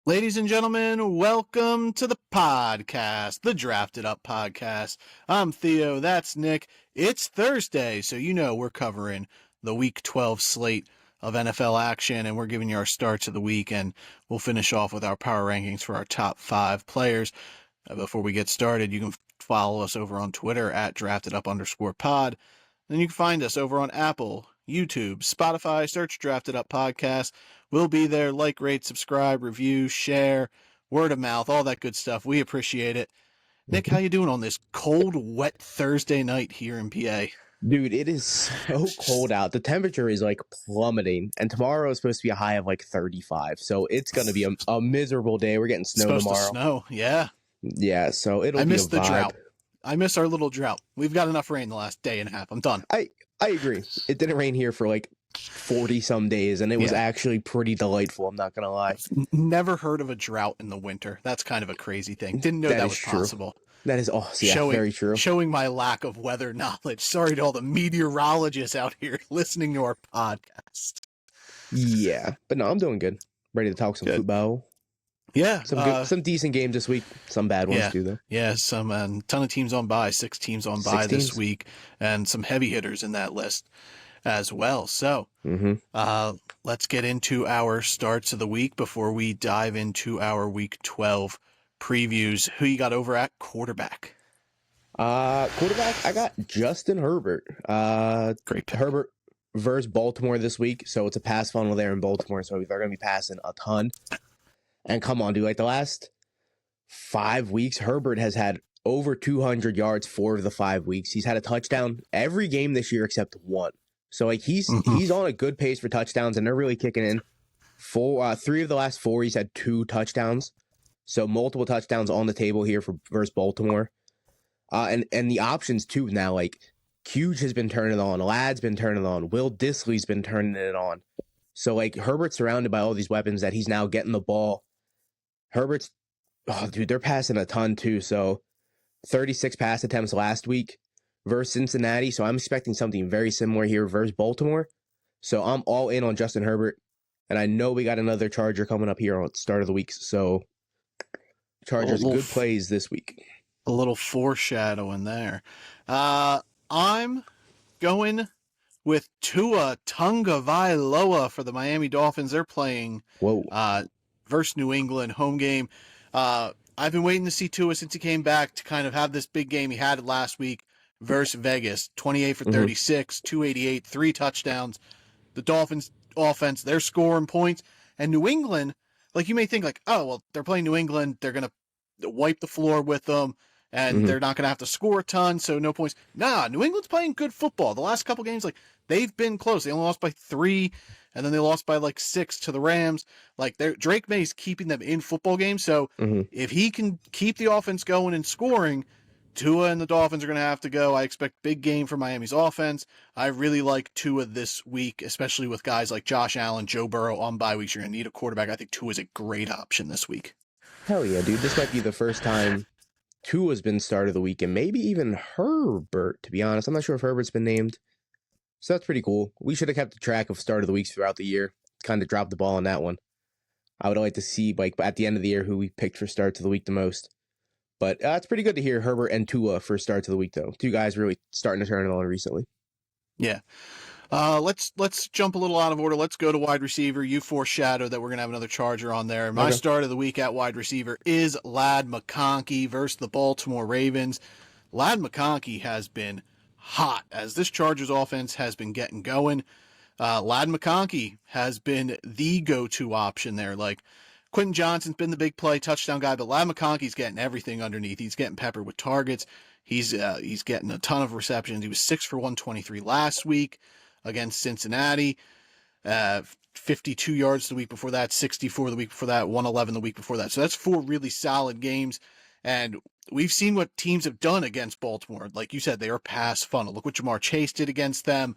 Ladies and gentlemen, welcome to the podcast, the Drafted Up Podcast. I'm Theo, that's Nick. It's Thursday, so you know we're covering the Week 12 slate of NFL action, and we're giving you our starts of the week, and we'll finish off with our power rankings for our top 5 players. Before we get started, you can follow us over on Twitter at draftedup_pod. And you can find us over on Apple, YouTube, Spotify. Search Drafted Up Podcast. We'll be there. Like, rate, subscribe, review, share, word of mouth, all that good stuff. We appreciate it. Nick, how you doing on this cold, wet Thursday night here in PA? Dude, it is so cold out. The temperature is like plummeting, and tomorrow is supposed to be a high of like 35. So it's going to be a miserable day. We're getting snow Supposed tomorrow. To snow, yeah. Yeah, so it'll I be miss a the vibe. drought. I miss our little drought. We've got enough rain the last day and a half. I'm done. I agree. It didn't rain here for like 40 some days, and it was actually pretty delightful. I'm not going to lie. Never heard of a drought in the winter. That's kind of a crazy thing. Didn't know that was possible. That is awesome. Yeah, very true. Showing my lack of weather knowledge. Sorry to all the meteorologists out here listening to our podcast. Yeah, but no, I'm doing good. Ready to talk some football. Yeah. Some decent games this week. Some bad ones too, though. Yeah, some ton of teams on bye. 6 teams on bye this week. And some heavy hitters in that list as well. So let's get into our starts of the week before we dive into our Week 12 previews. Who you got over at quarterback? Quarterback, I got Justin Herbert. Great pick. Herbert versus Baltimore this week, so it's a pass funnel there in Baltimore, so they're going to be passing a ton. And come on, dude, like the last 5 weeks, Herbert has had over 200 yards 4 of the 5 weeks. He's had a touchdown every game this year except one. So like he's on a good pace for touchdowns, and they're really kicking in. 3 of the last 4, he's had 2 touchdowns. So multiple touchdowns on the table here for versus Baltimore. And the options too now, like Huge has been turning it on, Ladd's been turning it on, Will Dissly's been turning it on. So like Herbert's surrounded by all these weapons that he's now getting the ball. They're passing a ton too. So 36 pass attempts last week versus Cincinnati. So I'm expecting something very similar here versus Baltimore. So I'm all in on Justin Herbert. And I know we got another Charger coming up here on the start of the week. So Chargers, good plays this week. A little foreshadowing there. I'm going with Tua Tagovailoa for the Miami Dolphins. They're playing versus New England, home game. I've been waiting to see Tua since he came back to kind of have this big game he had last week versus Vegas. 28 for 36, 288, 3 touchdowns. The Dolphins offense, they're scoring points. And New England, like you may think like, oh, well, they're playing New England. They're going to wipe the floor with them. And they're not going to have to score a ton, so no points. Nah, New England's playing good football. The last couple games, like, they've been close. They only lost by 3, and then they lost by, 6 to the Rams. Like, Drake May's keeping them in football games, so if he can keep the offense going and scoring, Tua and the Dolphins are going to have to go. I expect big game for Miami's offense. I really like Tua this week, especially with guys like Josh Allen, Joe Burrow on bye weeks. You're going to need a quarterback. I think Tua is a great option this week. Hell yeah, dude. This might be the first time Tua's been start of the week, and maybe even Herbert, to be honest. I'm not sure if Herbert's been named. So that's pretty cool. We should have kept track of start of the weeks throughout the year. Kind of dropped the ball on that one. I would like to see, like, at the end of the year, who we picked for starts of the week the most. But it's pretty good to hear Herbert and Tua for starts of the week, though. 2 guys really starting to turn it on recently. Yeah. Let's jump a little out of order. Let's go to wide receiver. You foreshadowed that we're going to have another Charger on there. My start of the week at wide receiver is Ladd McConkey versus the Baltimore Ravens. Ladd McConkey has been hot as this Chargers offense has been getting going. Ladd McConkey has been the go-to option there. Like, Quentin Johnson's been the big play touchdown guy, but Ladd McConkey's getting everything underneath. He's getting peppered with targets. He's getting a ton of receptions. He was 6 for 123 last week against Cincinnati, 52 yards the week before that, 64 the week before that, 111 the week before that. So that's 4 really solid games. And we've seen what teams have done against Baltimore. Like you said, they are pass funnel. Look what Jamar Chase did against them.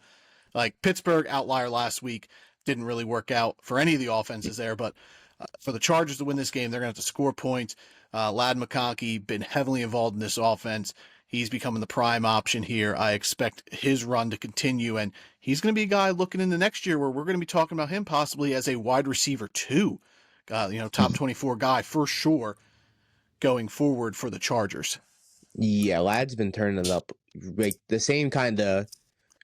Like Pittsburgh, outlier last week, didn't really work out for any of the offenses there. But for the Chargers to win this game, they're going to have to score points. Ladd McConkey been heavily involved in this offense. He's becoming the prime option here. I expect his run to continue, and he's going to be a guy looking into next year where we're going to be talking about him possibly as a wide receiver 2 top 24 guy for sure going forward for the Chargers. Yeah, Lad's been turning it up, like the same kind of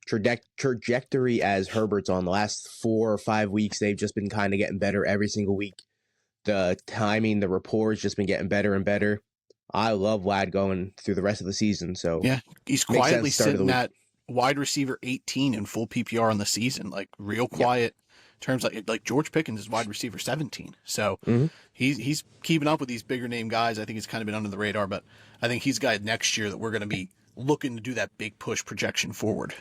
trajectory as Herbert's on. The last 4 or 5 weeks, they've just been kind of getting better every single week. The timing, the rapport has just been getting better and better. I love Lad going through the rest of the season. So yeah, he's makes quietly sense, start of the sitting week. at wide receiver 18 in full PPR on the season, like real quiet. Terms like George Pickens is wide receiver 17, so he's keeping up with these bigger name guys. I think he's kind of been under the radar, but I think he's a guy next year that we're going to be looking to do that big push projection forward.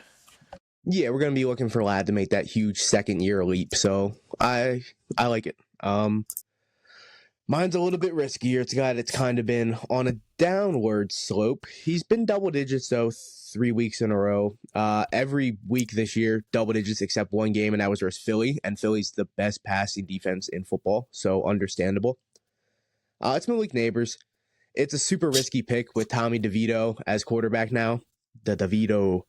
Yeah, we're going to be looking for Lad to make that huge second year leap. So I like it. Mine's a little bit riskier. It's a guy that's kind of been on a downward slope. He's been double digits, though, 3 weeks in a row. Every week this year, double digits except one game, and that was versus Philly. And Philly's the best passing defense in football, so understandable. It's Malik Neighbors. It's a super risky pick with Tommy DeVito as quarterback now. The DeVito.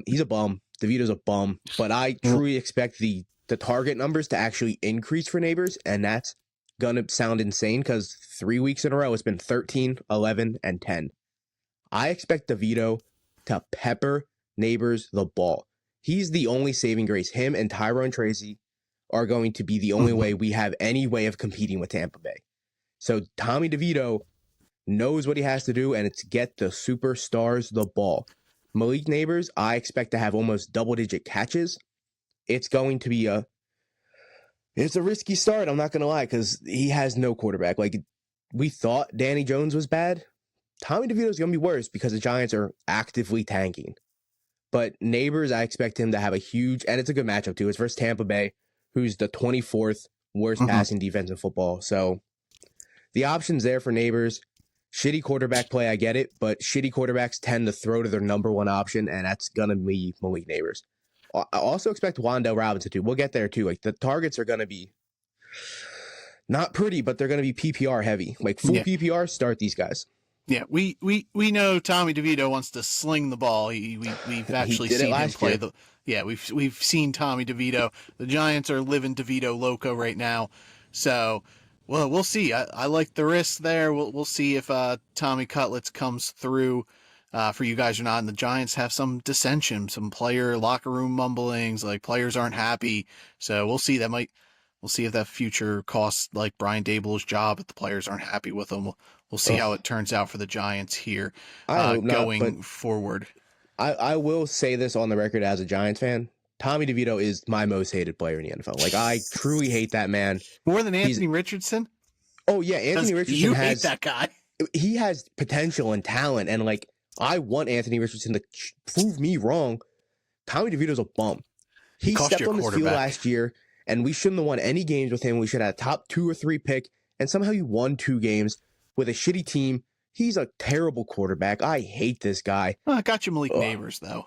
He's a bum. DeVito's a bum. But I truly expect the target numbers to actually increase for Neighbors, and that's gonna sound insane because 3 weeks in a row it's been 13, 11, and 10. I expect DeVito to pepper Neighbors the ball. He's the only saving grace. Him and Tyrone Tracy are going to be the only way we have any way of competing with Tampa Bay. So Tommy DeVito knows what he has to do, and it's get the superstars the ball. Malik Neighbors, I expect to have almost double-digit catches. It's going to be it's a risky start, I'm not going to lie, because he has no quarterback. Like, we thought Danny Jones was bad. Tommy DeVito's going to be worse because the Giants are actively tanking. But Neighbors, I expect him to have a huge, and it's a good matchup too. It's versus Tampa Bay, who's the 24th worst passing defense in football. So the options there for Neighbors. Shitty quarterback play, I get it, but shitty quarterbacks tend to throw to their number one option, and that's going to be Malik Neighbors. I also expect Wan'Dale Robinson too. We'll get there too. Like, the targets are going to be not pretty, but they're going to be PPR heavy. Like, full PPR, start these guys. Yeah, we know Tommy DeVito wants to sling the ball. We've actually seen him play the. Yeah, we've seen Tommy DeVito. The Giants are living DeVito loco right now, so well, we'll see. I like the risk there. We'll see if Tommy Cutlets comes through for you guys or not. And the Giants have some dissension, some player locker room mumblings, like players aren't happy. So we'll see. We'll see if that future costs like Brian Dable's job if the players aren't happy with him. We'll see how it turns out for the Giants here going forward. I will say this on the record as a Giants fan. Tommy DeVito is my most hated player in the NFL. Like, I truly hate that man. More than Anthony Richardson? Oh, yeah. Anthony Richardson you hate that guy. He has potential and talent. And, like, I want Anthony Richardson to prove me wrong. Tommy DeVito's a bum. He stepped on this field last year, and we shouldn't have won any games with him. We should have had a top 2 or 3 pick, and somehow he won 2 games with a shitty team. He's a terrible quarterback. I hate this guy. Well, I got you Malik Neighbors, though.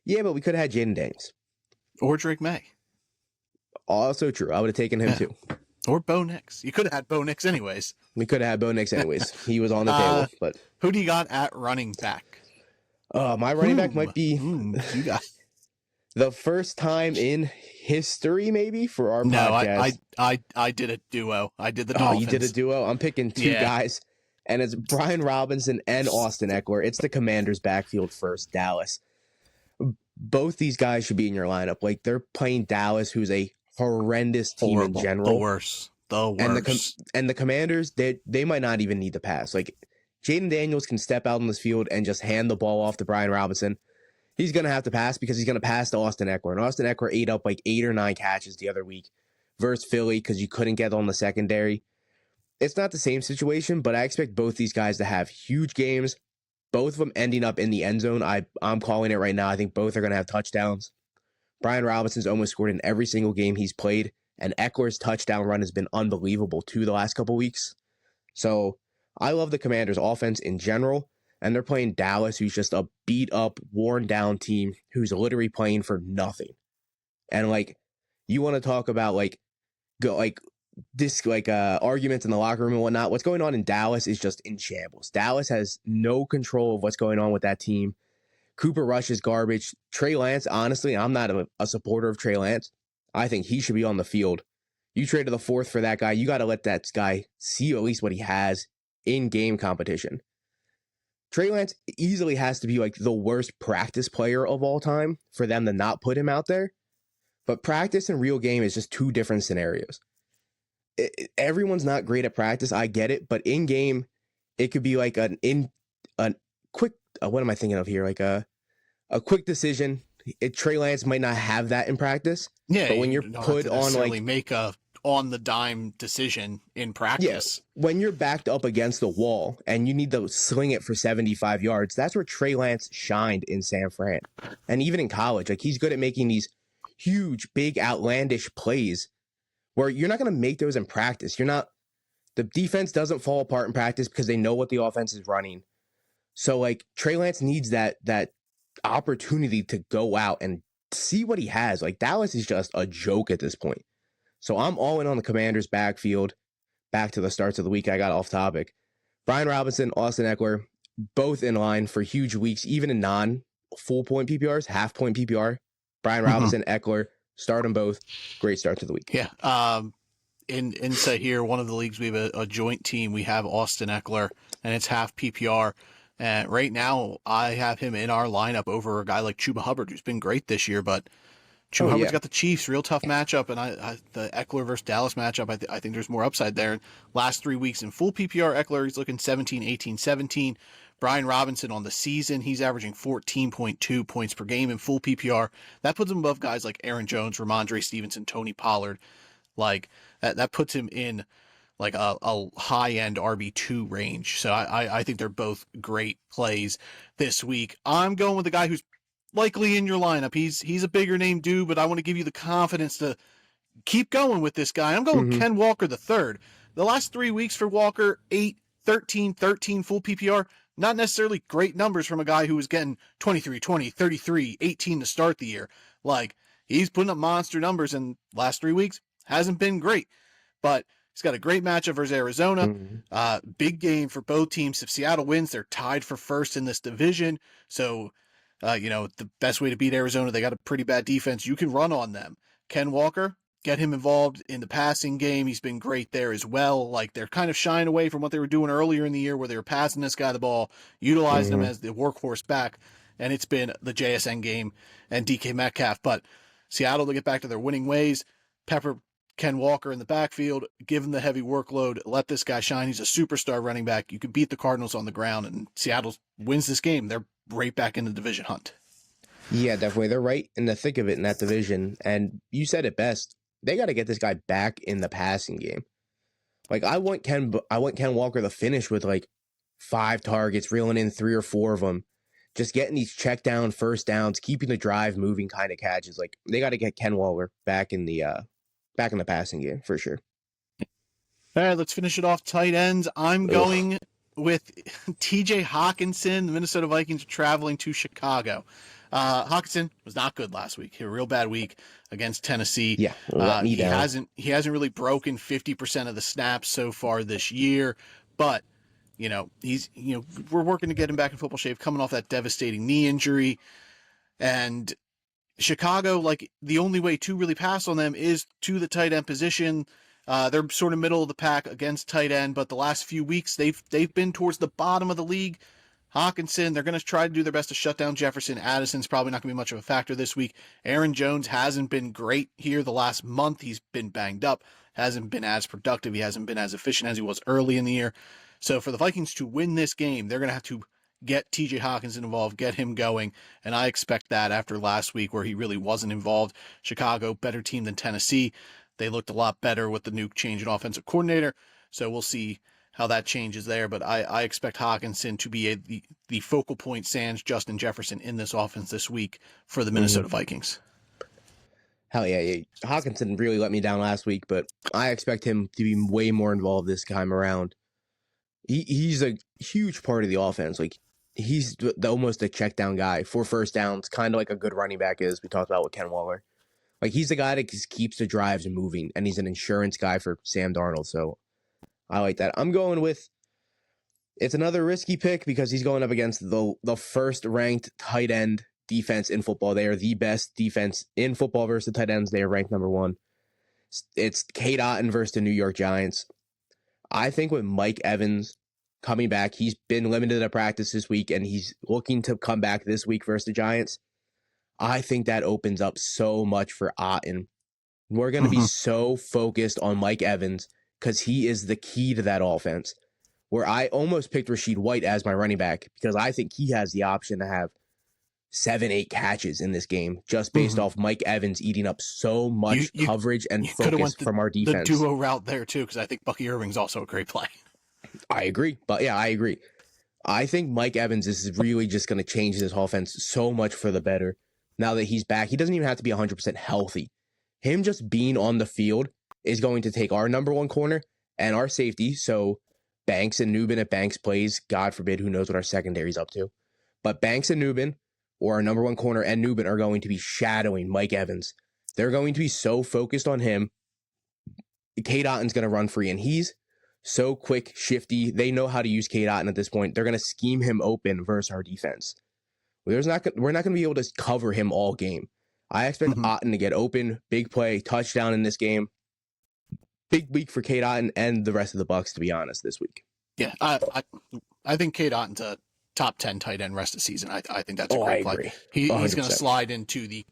Yeah, but we could have had Jaden Daniels. Or Drake May. Also true. I would have taken him too. Or Bo Nix. You could have had Bo Nix anyways. We could have had Bo Nix anyways. He was on the table. But who do you got at running back? My running back might be you got the first time in history, maybe, for our podcast. I did a duo. I did the Dolphins. Oh, you did a duo? I'm picking 2 guys, and it's Brian Robinson and Austin Eckler. It's the Commanders' backfield first, Dallas. Both these guys should be in your lineup. Like, they're playing Dallas, who's a horrendous team in general. The worst. And the Commanders, they might not even need to pass. Like, Jaden Daniels can step out on this field and just hand the ball off to Brian Robinson. He's going to have to pass because he's going to pass to Austin Eckler. And Austin Eckler ate up like 8 or 9 catches the other week versus Philly because you couldn't get on the secondary. It's not the same situation, but I expect both these guys to have huge games. Both of them ending up in the end zone. I'm calling it right now. I think both are going to have touchdowns. Brian Robinson's almost scored in every single game he's played, and Eckler's touchdown run has been unbelievable too the last couple weeks. So I love the Commanders' offense in general, and they're playing Dallas, who's just a beat-up, worn-down team who's literally playing for nothing. And, like, you want to talk about, arguments in the locker room and whatnot. What's going on in Dallas is just in shambles. Dallas has no control of what's going on with that team. Cooper Rush is garbage. Trey Lance, honestly, I'm not a supporter of Trey Lance. I think he should be on the field. You traded the fourth for that guy. You got to let that guy see at least what he has in game competition. Trey Lance easily has to be like the worst practice player of all time for them to not put him out there. But practice and real game is just two different scenarios. Everyone's not great at practice. I get it. But in game, it could be like a quick, what am I thinking of here? Like a quick decision. Trey Lance might not have that in practice. Yeah, but when you you're don't put have to on necessarily like make a on the dime decision in practice. Yeah, when you're backed up against the wall and you need to sling it for 75 yards, that's where Trey Lance shined in San Fran. And even in college, like he's good at making these huge, big, outlandish plays where you're not going to make those in practice. The defense doesn't fall apart in practice because they know what the offense is running. So like Trey Lance needs that opportunity to go out and see what he has. Like Dallas is just a joke at this point. So I'm all in on the Commanders' backfield. Back to the starts of the week, I got off topic. Brian Robinson, Austin Eckler, both in line for huge weeks, even in non-full point PPRs, half point PPR. Brian Robinson, Eckler, start them both. Great start to the week. Yeah. In insight here, one of the leagues we have a joint team. We have Austin Eckler, and it's half PPR. And right now, I have him in our lineup over a guy like Chuba Hubbard, who's been great this year, but Chuba Hubbard's got the Chiefs, real tough matchup, and the Eckler versus Dallas matchup, I think there's more upside there. Last 3 weeks in full PPR, Eckler, he's looking 17, 18, 17. Brian Robinson on the season, he's averaging 14.2 points per game in full PPR. That puts him above guys like Aaron Jones, Ramondre Stevenson, Tony Pollard. Like, that puts him in like a high-end RB2 range. So I think they're both great plays this week. I'm going with the guy who's likely in your lineup. He's a bigger name dude, but I want to give you the confidence to keep going with this guy. I'm going with Ken Walker the third. The last 3 weeks for Walker, 8, 13, 13 full PPR. Not necessarily great numbers from a guy who was getting 23, 20, 33, 18 to start the year. Like, he's putting up monster numbers in last 3 weeks. Hasn't been great, but he's got a great matchup versus Arizona. Big game for both teams. If Seattle wins, they're tied for first in this division. So, the best way to beat Arizona, they got a pretty bad defense. You can run on them. Ken Walker, get him involved in the passing game. He's been great there as well. Like, they're kind of shying away from what they were doing earlier in the year where they were passing this guy the ball, utilizing him as the workhorse back, and it's been the JSN game and DK Metcalf. But Seattle, to get back to their winning ways, pepper Ken Walker in the backfield, give him the heavy workload, let this guy shine. He's a superstar running back. You can beat the Cardinals on the ground, and Seattle wins this game. They're right back in the division hunt. Yeah, definitely. They're right in the thick of it in that division. And you said it best. They got to get this guy back in the passing game. Like, I want Ken Walker to finish with like 5 targets, reeling in 3 or 4 of them. Just getting these check down first downs, keeping the drive moving kind of catches. Like, they got to get Ken Walker back in the passing game for sure. All right, let's finish it off. Tight ends. I'm going with TJ Hawkinson. The Minnesota Vikings are traveling to Chicago. Hawkinson was not good last week. He had a real bad week against Tennessee. Yeah, he hasn't really broken 50% of the snaps so far this year, but we're working to get him back in football shape, coming off that devastating knee injury. And Chicago, like, the only way to really pass on them is to the tight end position. They're sort of middle of the pack against tight end, but the last few weeks they've been towards the bottom of the league. Hawkinson, they're going to try to do their best to shut down Jefferson. Addison's probably not going to be much of a factor this week. Aaron Jones hasn't been great here the last month. He's been banged up, hasn't been as productive. He hasn't been as efficient as he was early in the year. So for the Vikings to win this game, they're going to have to get TJ Hawkinson involved, get him going, and I expect that after last week where he really wasn't involved. Chicago, better team than Tennessee. They looked a lot better with the new change in offensive coordinator, so we'll see how that changes there, but I expect Hawkinson to be the focal point sans Justin Jefferson in this offense this week for the Minnesota Vikings. Hell yeah. Hawkinson really let me down last week, but I expect him to be way more involved this time around. He's a huge part of the offense. Like, he's almost a check down guy for first downs, kind of like a good running back is. We talked about with Ken Waller. Like, he's the guy that just keeps the drives moving, and he's an insurance guy for Sam Darnold, so I like that. I'm going with, it's another risky pick because he's going up against the first ranked tight end defense in football. They are the best defense in football versus the tight ends. They are ranked number 1. It's Kate Otten versus the New York Giants. I think with Mike Evans coming back, he's been limited at practice this week, and he's looking to come back this week versus the Giants. I think that opens up so much for Otten. We're going to be so focused on Mike Evans because he is the key to that offense. Where I almost picked Rachaad White as my running back because I think he has the option to have 7-8 catches in this game just based off Mike Evans eating up so much coverage and focus from our defense. The duo route there too, because I think Bucky Irving's also a great play. I agree. But yeah, I agree. I think Mike Evans is really just going to change this offense so much for the better. Now that he's back, he doesn't even have to be 100% healthy. Him just being on the field is going to take our number one corner and our safety. So Banks and Nubin, if Banks plays, God forbid, who knows what our secondary's up to. But Banks and Nubin, or our number one corner and Nubin, are going to be shadowing Mike Evans. They're going to be so focused on him. Kate Otten's going to run free, and he's so quick, shifty. They know how to use Kate Otten at this point. They're going to scheme him open versus our defense. We're not going to be able to cover him all game. I expect Otten to get open, big play, touchdown in this game. Big week for Kate Otten and the rest of the Bucs, to be honest, this week. Yeah, I think Kate Otten's a top 10 tight end rest of the season. I think that's a great play. He's going to slide into the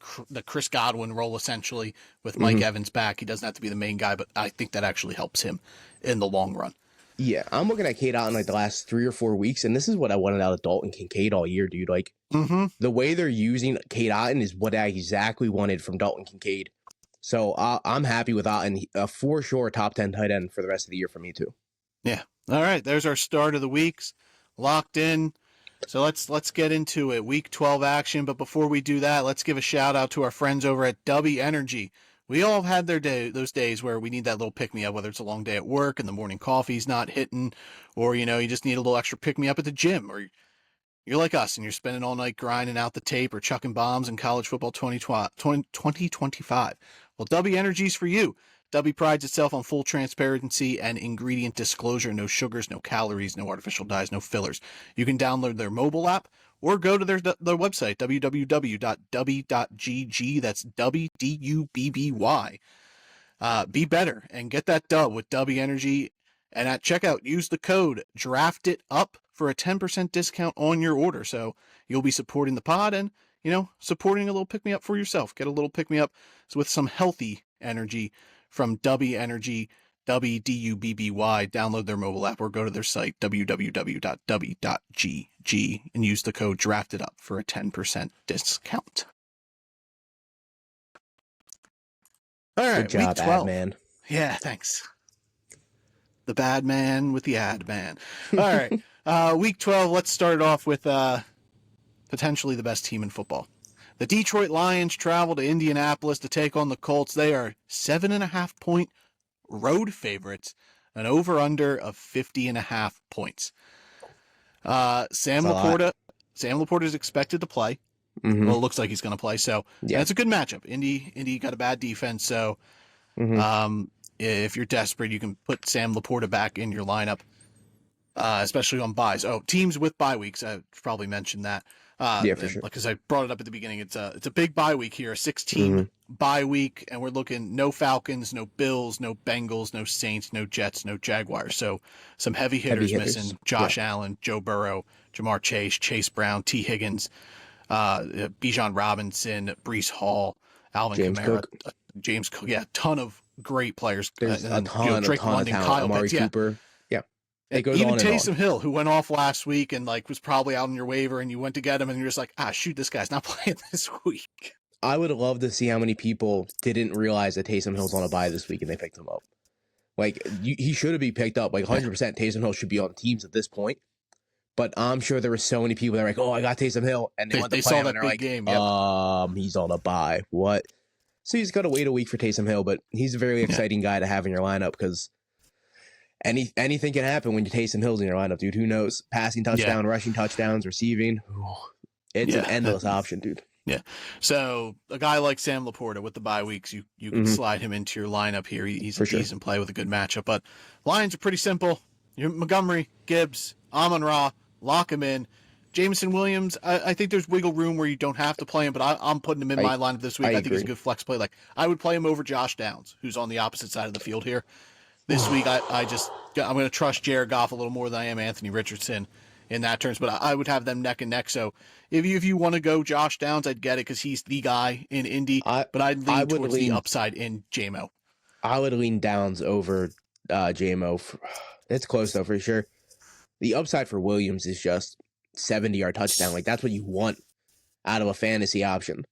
Chris Godwin role, essentially, with Mike Evans back. He doesn't have to be the main guy, but I think that actually helps him in the long run. Yeah, I'm looking at Kate Otten like the last 3 or 4 weeks, and this is what I wanted out of Dalton Kincaid all year, dude. Like, the way they're using Kate Otten is what I exactly wanted from Dalton Kincaid. So I'm happy with Otten. For sure, top 10 tight end for the rest of the year for me, too. Yeah. All right, there's our start of the weeks. Locked in. So let's get into it. Week 12 action, but before we do that, let's give a shout out to our friends over at W Energy. We all have had those days where we need that little pick-me-up, whether it's a long day at work and the morning coffee's not hitting, or, you just need a little extra pick-me-up at the gym, or you're like us and you're spending all night grinding out the tape or chucking bombs in college football 2025. Well, W Energy's for you. W prides itself on full transparency and ingredient disclosure. No sugars, no calories, no artificial dyes, no fillers. You can download their mobile app or go to their website, www.dubby.gg. That's WDUBBY. Be better and get that dub with W Energy. And at checkout, use the code DRAFTITUP for a 10% discount on your order. So you'll be supporting the pod and, supporting a little pick-me-up for yourself. Get a little pick-me-up with some healthy energy from W Energy, WDUBBY. Download their mobile app or go to their site, www.w.gg, and use the code DRAFTITUP for a 10% discount. All right, good job, week 12. ad man. Yeah, thanks. The bad man with the ad man. All right, week 12, let's start it off with potentially the best team in football. The Detroit Lions travel to Indianapolis to take on the Colts. They are 7.5-point road favorites, an over-under of 50.5 points. Sam Laporta is expected to play. Well, it looks like he's going to play, so that's a good matchup. Indy got a bad defense, so if you're desperate, you can put Sam Laporta back in your lineup, especially on buys. Oh, teams with bye weeks, I probably mentioned that. For sure. Because I brought it up at the beginning, it's a big bye week here, a 6-team bye week, and we're looking no Falcons, no Bills, no Bengals, no Saints, no Jets, no Jaguars. So some heavy hitters missing: Josh Allen, Joe Burrow, Jamar Chase, Chase Brown, T. Higgins, Bijan Robinson, Breece Hall, Alvin Kamara, James Cook. Yeah, ton of great players. There's a ton of talent. Amari Cooper. Even Taysom Hill, who went off last week and was probably out on your waiver, and you went to get him, and you're just like, shoot, this guy's not playing this week. I would love to see how many people didn't realize that Taysom Hill's on a bye this week and they picked him up. He should be picked up. 100% Taysom Hill should be on teams at this point. But I'm sure there were so many people that were like, oh, I got Taysom Hill. And they saw that big game. Yep. He's on a bye. What? So you just got to wait a week for Taysom Hill, but he's a very exciting guy to have in your lineup because anything can happen when you Taysom Hill's in your lineup, dude. Who knows? Passing touchdown, rushing touchdowns, receiving. It's an endless option, dude. Yeah. So a guy like Sam Laporta with the bye weeks, you can slide him into your lineup here. He's in play with a good matchup. But Lions are pretty simple. You're Montgomery, Gibbs, Amon-Ra, lock him in. Jameson Williams, I think there's wiggle room where you don't have to play him, but I'm putting him in my lineup this week. I think he's a good flex play. Like, I would play him over Josh Downs, who's on the opposite side of the field here. This week, I'm going to trust Jared Goff a little more than I am Anthony Richardson in that terms, but I would have them neck and neck. So if you want to go Josh Downs, I'd get it because he's the guy in Indy, but I'd lean towards the upside in JMO. I would lean Downs over JMO. It's close though, for sure. The upside for Williams is just 70-yard touchdown. Like, that's what you want out of a fantasy option.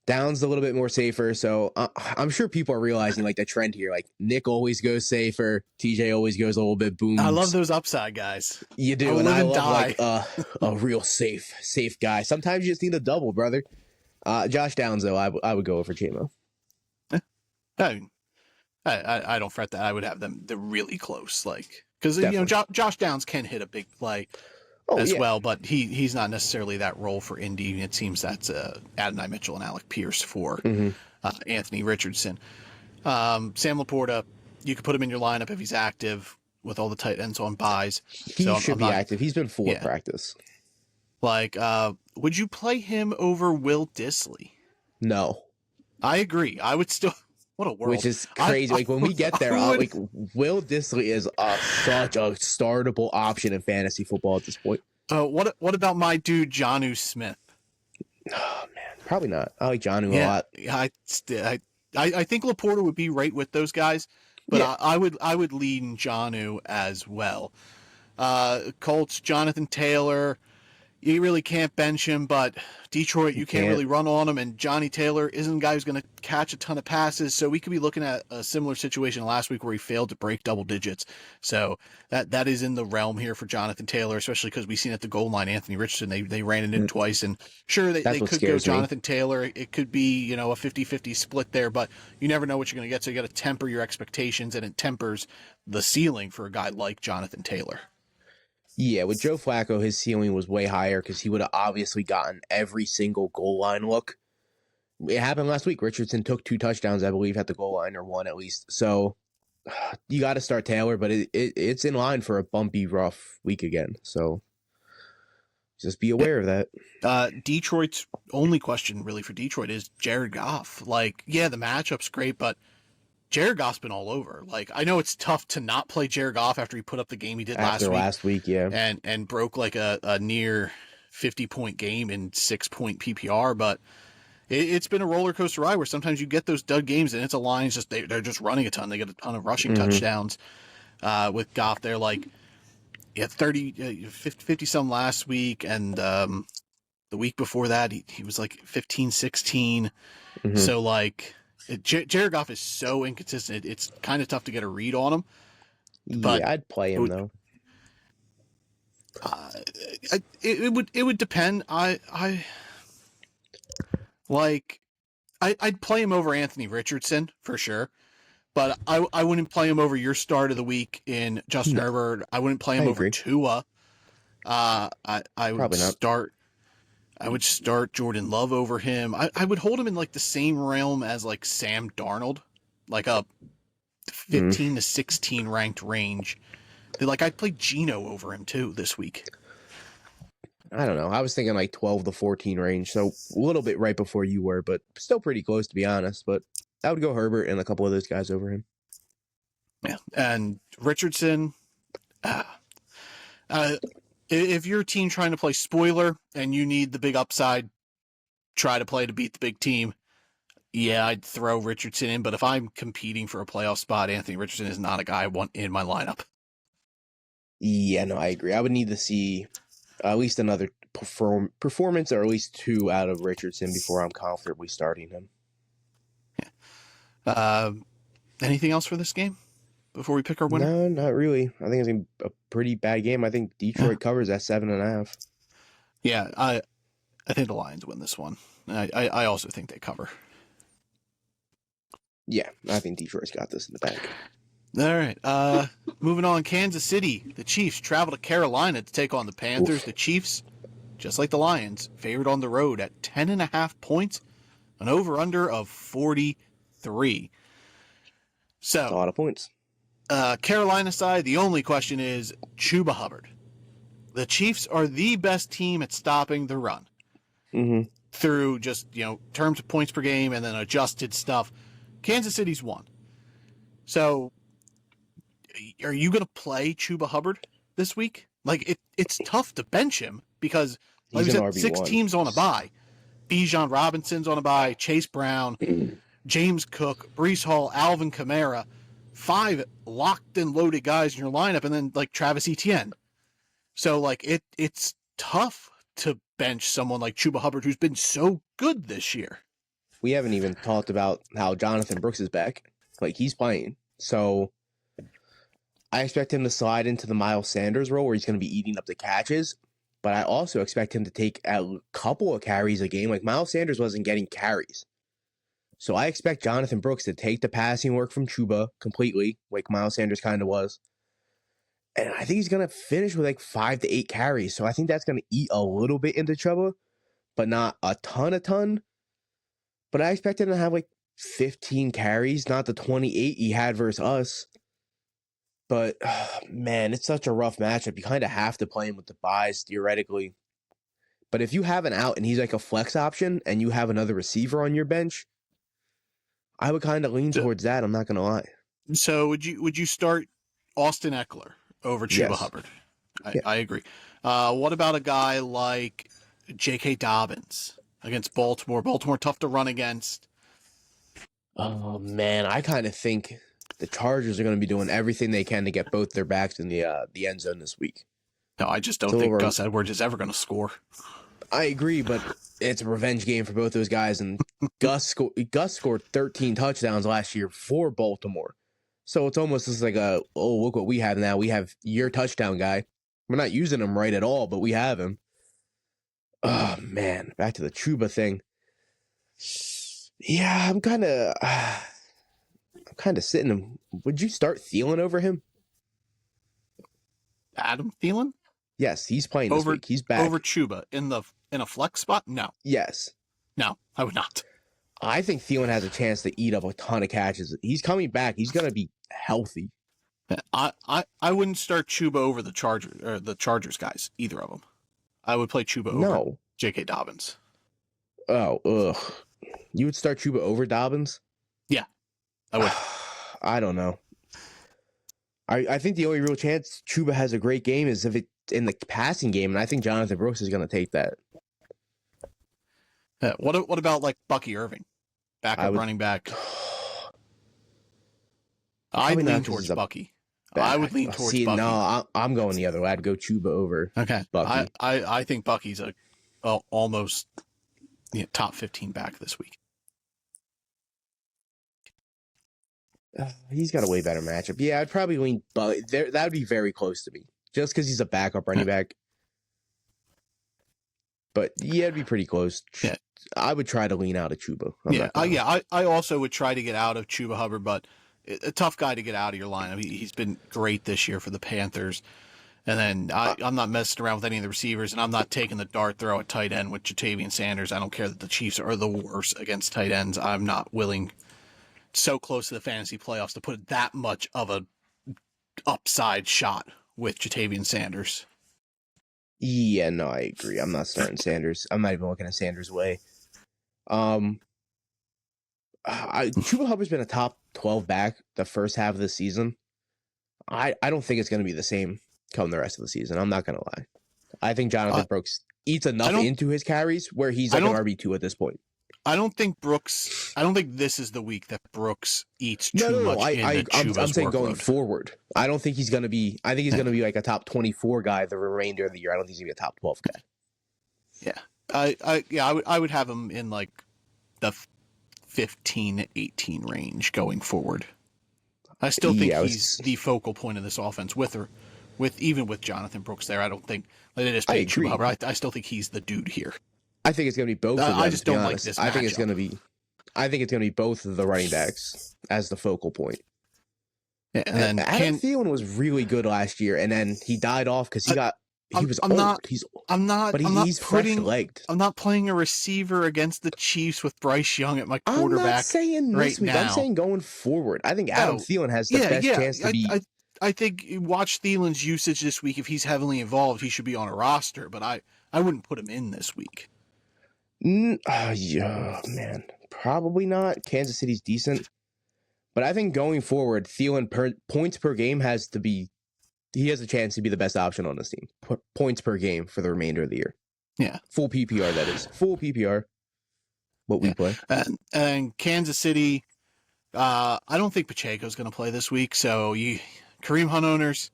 Downs a little bit more safer, so I'm sure people are realizing like the trend here. Like, Nick always goes safer, TJ always goes a little bit boom. I love those upside guys. You do, and I love like a real safe guy. Sometimes you just need a double, brother. Josh Downs though, I would go over JMO. I don't fret that. I would have them. They're really close, like, because Josh Downs can hit a big play as well, but he's not necessarily that role for Indy. It seems that's Adonai Mitchell and Alec Pierce for Anthony Richardson. Sam Laporta, you could put him in your lineup if he's active with all the tight ends on buys. He should be active. He's been full of practice. Like, would you play him over Will Dissly? No. I agree. I would still. What a world. Which is crazy. Like, when we get there, like, Will Dissly is such a startable option in fantasy football at this point. What about my dude, Jonnu Smith? Oh, man. Probably not. I like Jonnu a lot. I think Laporta would be right with those guys, but I would lean Jonnu as well. Colts, Jonathan Taylor. You really can't bench him, but Detroit, you can't really run on him, and Johnny Taylor isn't a guy who's going to catch a ton of passes, so we could be looking at a similar situation last week where he failed to break double digits. So that is in the realm here for Jonathan Taylor, especially because we've seen at the goal line Anthony Richardson, they ran it in twice, and sure, they could go Jonathan Taylor. It could be, a 50-50 split there, but you never know what you're going to get, so you got to temper your expectations, and it tempers the ceiling for a guy like Jonathan Taylor. Yeah, with Joe Flacco, his ceiling was way higher because he would have obviously gotten every single goal line look. It happened last week. Richardson took 2 touchdowns, I believe, at the goal line, or 1 at least. So you got to start Taylor, but it's in line for a bumpy, rough week again. So just be aware of that. Detroit's only question really for Detroit is Jared Goff. Like, yeah, the matchup's great, but Jared Goff's been all over. Like, I know it's tough to not play Jared Goff after he put up the game he did last week, and broke like a near 50-point game in 6-point PPR, but it's been a roller coaster ride where sometimes you get those dud games and it's a line just they're just running a ton. They get a ton of rushing touchdowns with Goff. They're like 50 some last week, and the week before that he was like 15-16. So like. Jared Goff is so inconsistent. It's kind of tough to get a read on him. But yeah, I'd play him though. It would depend. I'd play him over Anthony Richardson for sure, but I wouldn't play him over your start of the week in Justin Herbert. I wouldn't play him over Tua. I would start Jordan Love over him. I would hold him in like the same realm as like Sam Darnold, like a 15 to 16 ranked range. Like, I'd play Geno over him too this week. I don't know. I was thinking like 12 to 14 range, so a little bit right before you were, but still pretty close to be honest. But I would go Herbert and a couple of those guys over him. Yeah, and Richardson. If you're a team trying to play spoiler and you need the big upside, try to play to beat the big team, yeah, I'd throw Richardson in. But if I'm competing for a playoff spot, Anthony Richardson is not a guy I want in my lineup. Yeah, no, I agree. I would need to see at least another performance or at least 2 out of Richardson before I'm comfortably starting him. Yeah. Anything else for this game before we pick our winner? No, not really. I think it's going to be a pretty bad game. I think Detroit covers at 7.5. Yeah, I think the Lions win this one. I also think they cover. Yeah, I think Detroit's got this in the bag. All right. Moving on, Kansas City. The Chiefs travel to Carolina to take on the Panthers. Oof. The Chiefs, just like the Lions, favored on the road at 10.5 points, an over-under of 43. So that's a lot of points. Carolina side, the only question is Chuba Hubbard. The Chiefs are the best team at stopping the run Mm-hmm. through just, terms of points per game and then adjusted stuff. Kansas City's won. So are you going to play Chuba Hubbard this week? Like, it's tough to bench him because, like we He's an said, 6 RB1. teams on a bye. Bijan Robinson's on a bye, Chase Brown, James Cook, Breece Hall, Alvin Kamara. 5 locked and loaded guys in your lineup, and then, like, Travis Etienne. So, like, it's tough to bench someone like Chuba Hubbard, who's been so good this year. We haven't even talked about how Jonathan Brooks is back. Like, he's playing. So I expect him to slide into the Miles Sanders role where he's going to be eating up the catches. But I also expect him to take a couple of carries a game. Like, Miles Sanders wasn't getting carries. So I expect Jonathan Brooks to take the passing work from Chuba completely, like Miles Sanders kind of was. And I think he's going to finish with like 5 to 8 carries. So I think that's going to eat a little bit into Chuba, but not a ton. But I expect him to have like 15 carries, not the 28 he had versus us. But, man, it's such a rough matchup. You kind of have to play him with the buys, theoretically. But if you have an out and he's like a flex option and you have another receiver on your bench, I would kind of lean towards that. I'm not going to lie. So would you start Austin Eckler over Chuba Yes. Hubbard? I agree. What about a guy like J.K. Dobbins against Baltimore? Baltimore tough to run against. Oh, man, I kind of think the Chargers are going to be doing everything they can to get both their backs in the end zone this week. No, I just don't think Gus Edwards is ever going to score. I agree, but it's a revenge game for both those guys. And Gus scored 13 touchdowns last year for Baltimore. So it's almost just like look what we have now. We have your touchdown guy. We're not using him right at all, but we have him. Oh, man. Back to the Chuba thing. Yeah, I'm kind of sitting him. Would you start Thielen over him? Adam Thielen? Yes, he's playing this week. He's back. Over Chuba in a flex spot? No. Yes. No, I would not. I think Thielen has a chance to eat up a ton of catches. He's coming back. He's going to be healthy. I wouldn't start Chuba over the Chargers guys, either of them. I would play Chuba over J.K. Dobbins. Oh, ugh. You would start Chuba over Dobbins? Yeah, I would. I don't know. I think the only real chance Chuba has a great game is if it's in the passing game, and I think Jonathan Brooks is going to take that. What about like Bucky Irving, backup running back? I'd lean towards Bucky. I would lean towards Bucky. No, I'm going the other way. I'd go Chuba over. Okay, Bucky. I think Bucky's almost top 15 back this week. He's got a way better matchup. Yeah, I'd probably lean Bucky. That would be very close to me, just because he's a backup running back. But yeah, it'd be pretty close. Yeah. I would try to lean out of Chuba. I also would try to get out of Chuba Hubbard, but a tough guy to get out of your line. I mean, he's been great this year for the Panthers. And then I'm not messing around with any of the receivers, and I'm not taking the dart throw at tight end with Jatavian Sanders. I don't care that the Chiefs are the worst against tight ends. I'm not willing, so close to the fantasy playoffs, to put that much of a upside shot with Jatavian Sanders. Yeah, no, I agree. I'm not starting Sanders. I'm not even looking at Sanders' way. Chuba Hubbard's been a top 12 back the first half of the season. I don't think it's going to be the same come the rest of the season. I'm not going to lie. I think Jonathan Brooks eats enough into his carries where he's like an RB2 at this point. I don't think this is the week that Brooks eats too much into Chuba's I'm saying workload. Going forward. I don't think he's going to be, I think he's going to be like a top 24 guy the remainder of the year. I don't think he's going to be a top 12 guy. Yeah. I would have him in like the 15 to 18 range going forward. I still think he's the focal point of this offense even with Jonathan Brooks there. I don't think they just paid Chuba Hubbard. I still think he's the dude here. I think it's going to be both of them. I just don't like this matchup. I think it's going to be both of the running backs as the focal point. Yeah, and then Adam Thielen was really good last year, and then he died off because he was old. He's fresh-legged. I'm not playing a receiver against the Chiefs with Bryce Young at my quarterback. I'm not saying this week. Now. I'm saying going forward. I think Adam Thielen has the best chance to be I think watch Thielen's usage this week. If he's heavily involved, he should be on a roster, but I wouldn't put him in this week. Yeah, man. Probably not. Kansas City's decent. But I think going forward, Thielen points per game he has a chance to be the best option on this team. Points per game for the remainder of the year. Yeah. Full PPR, that is. Full PPR. What we play. And Kansas City, I don't think Pacheco's going to play this week. So Kareem Hunt owners,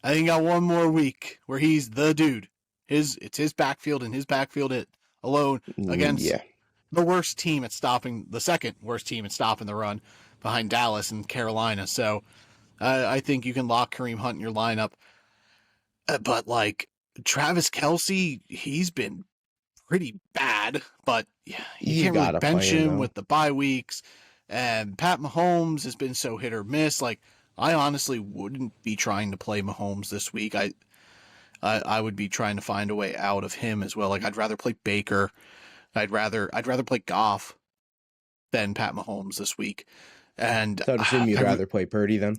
I think got one more week where he's the dude. It's his backfield and his backfield alone against the worst team at stopping, the second worst team at stopping the run behind Dallas and Carolina. So I think you can lock Kareem Hunt in your lineup. But like Travis Kelce, he's been pretty bad, but you can't really bench him with the bye weeks. And Pat Mahomes has been so hit or miss. Like, I honestly wouldn't be trying to play Mahomes this week. I would be trying to find a way out of him as well. Like, I'd rather play Baker. I'd rather play Goff than Pat Mahomes this week. And so I'd assume you'd rather play Purdy then?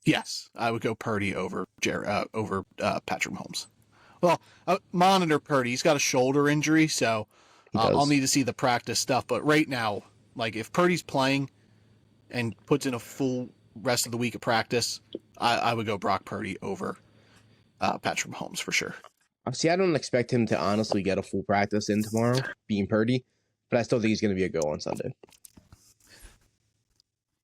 Yes, I would go Purdy over Patrick Mahomes. Well, monitor Purdy. He's got a shoulder injury, so I'll need to see the practice stuff. But right now, like if Purdy's playing and puts in a full rest of the week of practice, I would go Brock Purdy over Patrick Mahomes for sure. See, I don't expect him to honestly get a full practice in tomorrow, being Purdy, but I still think he's going to be a go on Sunday.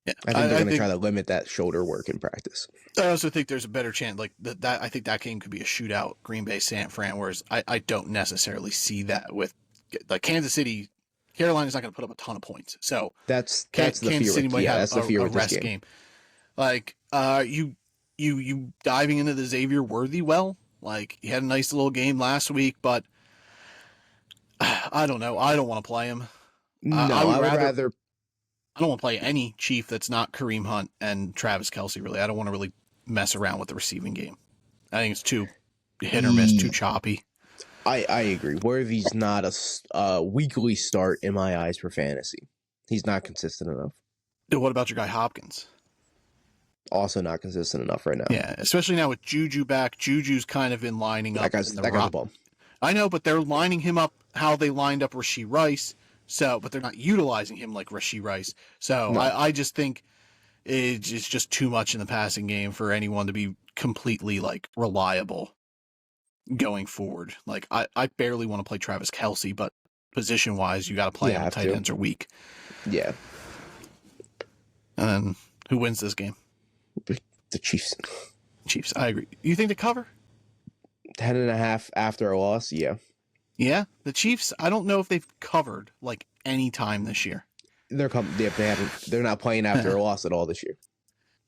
Yeah, I think they're going to try to limit that shoulder work in practice. I also think there's a better chance, like that. I think that game could be a shootout, Green Bay, San Fran. Whereas I don't necessarily see that with like Kansas City. Carolina's not going to put up a ton of points, so that's the Kansas fear. City might have the fear a with rest this game. Like you diving into the Xavier Worthy well. Like he had a nice little game last week, but I don't know. I don't want to play him. No, I would rather. I don't want to play any Chief that's not Kareem Hunt and Travis Kelce, really. I don't want to really mess around with the receiving game. I think it's too hit or miss, too choppy. I agree. Worthy's not a weekly start in my eyes for fantasy. He's not consistent enough. What about your guy Hopkins? Also not consistent enough right now. Yeah, especially now with Juju back. Juju's kind of been lining up. That guy's a bum. I know, but they're lining him up how they lined up Rashee Rice. So, but they're not utilizing him like Rashee Rice. So no. I just think it's just too much in the passing game for anyone to be completely like reliable going forward. Like I barely want to play Travis Kelce, but position wise, you got to play him. Tight ends are weak. Yeah. And then who wins this game? The Chiefs. Chiefs. I agree. You think they cover? 10.5 after a loss. Yeah. Yeah, the Chiefs. I don't know if they've covered like any time this year. They're not playing after a loss at all this year.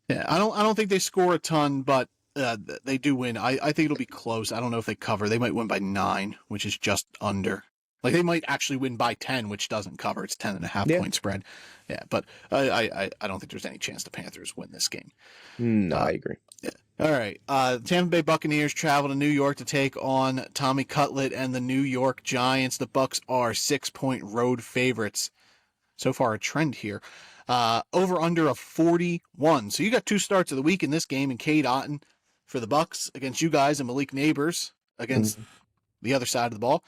Yeah, I don't think they score a ton, but they do win. I think it'll be close. I don't know if they cover. They might win by 9, which is just under. Like they might actually win by 10, which doesn't cover. It's 10.5 point spread. Yeah, but I don't think there's any chance the Panthers win this game. No, I agree. Yeah. All right. Tampa Bay Buccaneers travel to New York to take on Tommy Cutlet and the New York Giants. The Bucs are 6-point road favorites. So far, a trend here. Over under a 41. So you got 2 starts of the week in this game, and Cade Otton for the Bucs against you guys, and Malik Neighbors against the other side of the ball.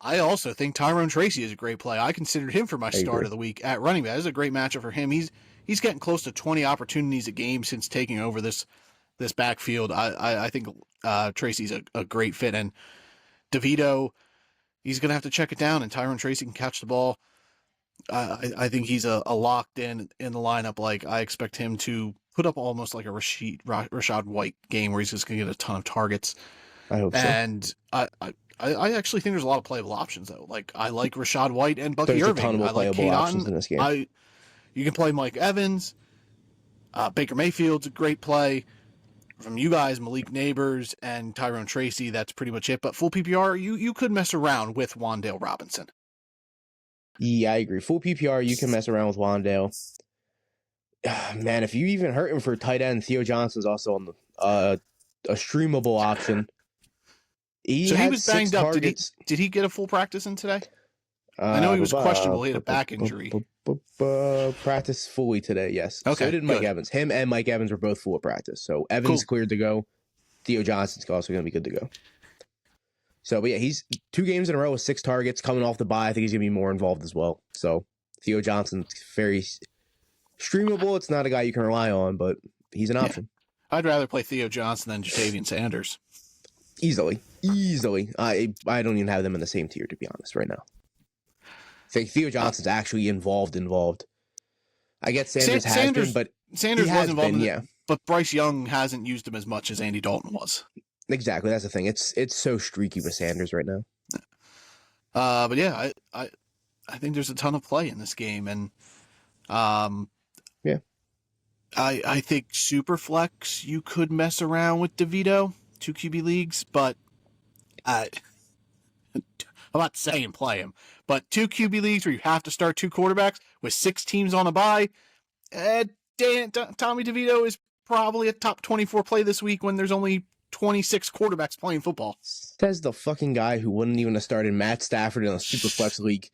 I also think Tyrone Tracy is a great play. I considered him for my start of the week at running back. This is a great matchup for him. He's getting close to 20 opportunities a game since taking over this backfield. I think Tracy's a great fit, and DeVito, he's going to have to check it down, and Tyrone Tracy can catch the ball. I think he's a locked in the lineup. Like I expect him to put up almost like a Rashad White game where he's just going to get a ton of targets. I hope so. And I actually think there's a lot of playable options though. Like I like Rashad White and Bucky Irving. There's a ton of playable options in this game. You can play Mike Evans. Baker Mayfield's a great play. From you guys, Malik Neighbors and Tyrone Tracy, that's pretty much it. But full PPR, you could mess around with Wan'Dale Robinson. Yeah, I agree. Full PPR, you can mess around with Wan'Dale. Man, if you even hurt him for tight end, Theo Johnson's also on the a streamable option. He was banged up. Did he get a full practice in today? I know he was questionable. He had a back injury. Practice fully today, yes. Okay, So did Mike good. Evans. Him and Mike Evans were both full of practice. So Evans Cool. cleared to go. Theo Johnson's also going to be good to go. So, but yeah, he's 2 games in a row with 6 targets coming off the bye. I think he's going to be more involved as well. So Theo Johnson's very streamable. It's not a guy you can rely on, but he's an option. I'd rather play Theo Johnson than Jatavian Sanders. Easily. I don't even have them in the same tier, to be honest, right now. I think Theo Johnson's actually involved. I get Sanders has been, but Sanders he has was involved been, in it, but Bryce Young hasn't used him as much as Andy Dalton was. Exactly, that's the thing. It's so streaky with Sanders right now. But yeah, I think there's a ton of play in this game, and yeah, I think Superflex you could mess around with DeVito, 2 QB leagues, but I'm not saying play him, but 2 QB leagues where you have to start 2 quarterbacks with 6 teams on a bye. Tommy DeVito is probably a top 24 play this week when there's only 26 quarterbacks playing football. Says the fucking guy who wouldn't even have started Matt Stafford in a Superflex league.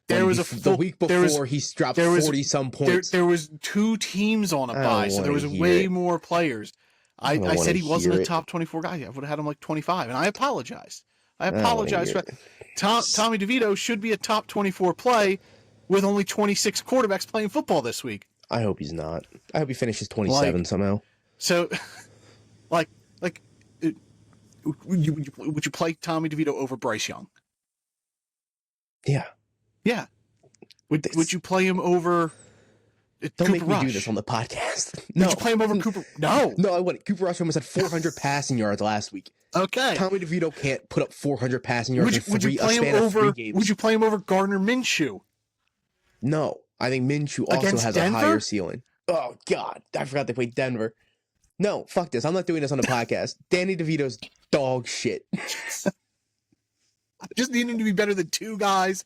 The week before he dropped 40 some points. There was 2 teams on a bye, so there was way more players. I said he wasn't a top 24 guy. I would have had him like 25, and I apologize. I apologize for that. Tommy DeVito should be a top 24 play with only 26 quarterbacks playing football this week. I hope he's not. I hope he finishes 27 somehow. So, would you play Tommy DeVito over Bryce Young? Yeah. Yeah. Would you play him over Don't Cooper make me Rush? do this on the podcast. No. Would you play him over Cooper? No. No, I wouldn't. Cooper Rush almost had 400 passing yards last week. Okay. Tommy DeVito can't put up 400 passing yards in would you play him over? Would you play him over Gardner Minshew? No. I think Minshew also Against has Denver? a higher ceiling. Oh, God. I forgot they played Denver. No, fuck this. I'm not doing this on the podcast. Danny DeVito's dog shit. I just need him to be better than 2 guys.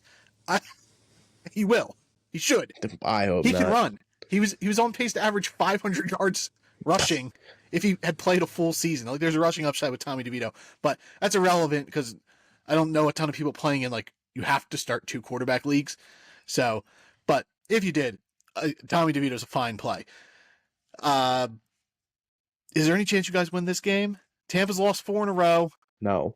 He will. He should. I hope he not. Can run. He was on pace to average 500 yards rushing if he had played a full season. Like there's a rushing upside with Tommy DeVito, but that's irrelevant because I don't know a ton of people playing in like you have to start 2 quarterback leagues. So, but if you did, Tommy DeVito's a fine play. Is there any chance you guys win this game? Tampa's lost 4 in a row. No.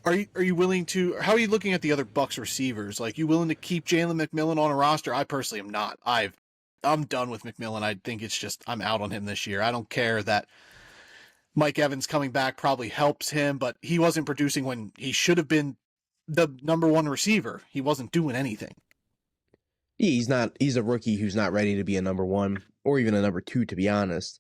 Are you willing to? How are you looking at the other Bucs receivers? Like, you willing to keep Jalen McMillan on a roster? I personally am not. I'm done with McMillan. I think it's just I'm out on him this year. I don't care that Mike Evans coming back probably helps him, but he wasn't producing when he should have been the number 1 receiver. He wasn't doing anything. He's not. He's a rookie who's not ready to be a number 1 or even a number 2, to be honest.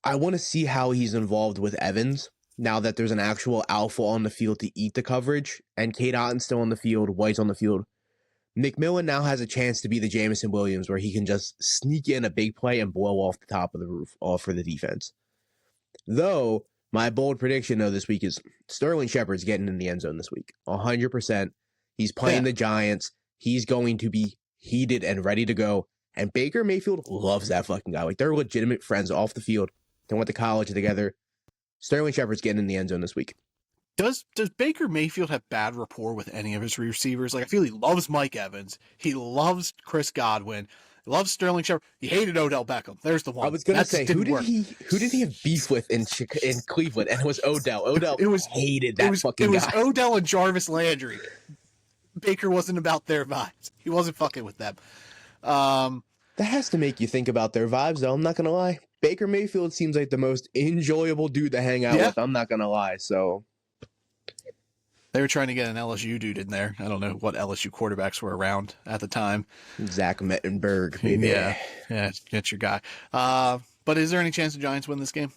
I want to see how he's involved with Evans now that there's an actual alpha on the field to eat the coverage, and Kate Otton's still on the field, White's on the field. McMillan now has a chance to be the Jameson Williams where he can just sneak in a big play and blow off the top of the roof all for the defense. Though, my bold prediction though this week is Sterling Shepard's getting in the end zone this week. 100%. He's playing the Giants. He's going to be heated and ready to go. And Baker Mayfield loves that fucking guy. Like, they're legitimate friends off the field. They went to college together. Sterling Shepard's getting in the end zone this week. Does Baker Mayfield have bad rapport with any of his receivers? Like, I feel he loves Mike Evans. He loves Chris Godwin. He loves Sterling Shepard. He hated Odell Beckham. There's the one. I was going to say, who did he have beef with in Cleveland? And it was Odell. Odell hated that fucking guy. It was Odell and Jarvis Landry. Baker wasn't about their vibes. He wasn't fucking with them. That has to make you think about their vibes, though. I'm not going to lie. Baker Mayfield seems like the most enjoyable dude to hang out with. I'm not going to lie. So they were trying to get an LSU dude in there. I don't know what LSU quarterbacks were around at the time. Zach Mettenberg, maybe. Yeah, that's your guy. But is there any chance the Giants win this game?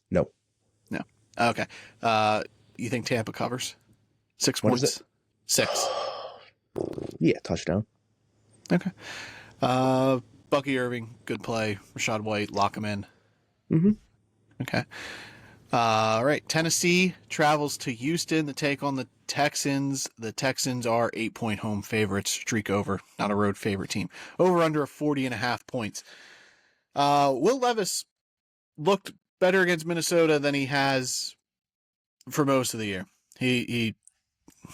No. Okay. You think Tampa covers? 6 points? What is it? 6. Yeah, touchdown. Okay. Bucky Irving, good play. Rashad White, lock him in. Mm-hmm. Okay. All right. Tennessee travels to Houston to take on the Texans. The Texans are 8-point home favorites. Streak over. Not a road favorite team. Over under 40.5 points. Will Levis looked better against Minnesota than he has for most of the year. He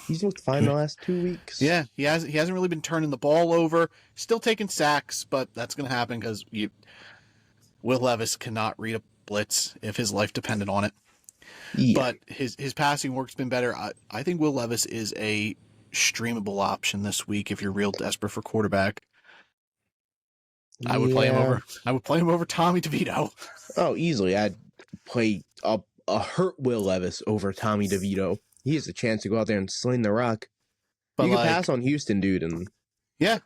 He's looked fine the last 2 weeks. Yeah, he hasn't really been turning the ball over. Still taking sacks, but that's going to happen because Will Levis cannot read a blitz if his life depended on it. Yeah. But his passing work's been better. I think Will Levis is a streamable option this week if you're real desperate for quarterback. I would play him over. I would play him over Tommy DeVito. Oh, easily. I'd play a hurt Will Levis over Tommy DeVito. He has a chance to go out there and sling the rock. But you can pass on Houston, dude, and yeah.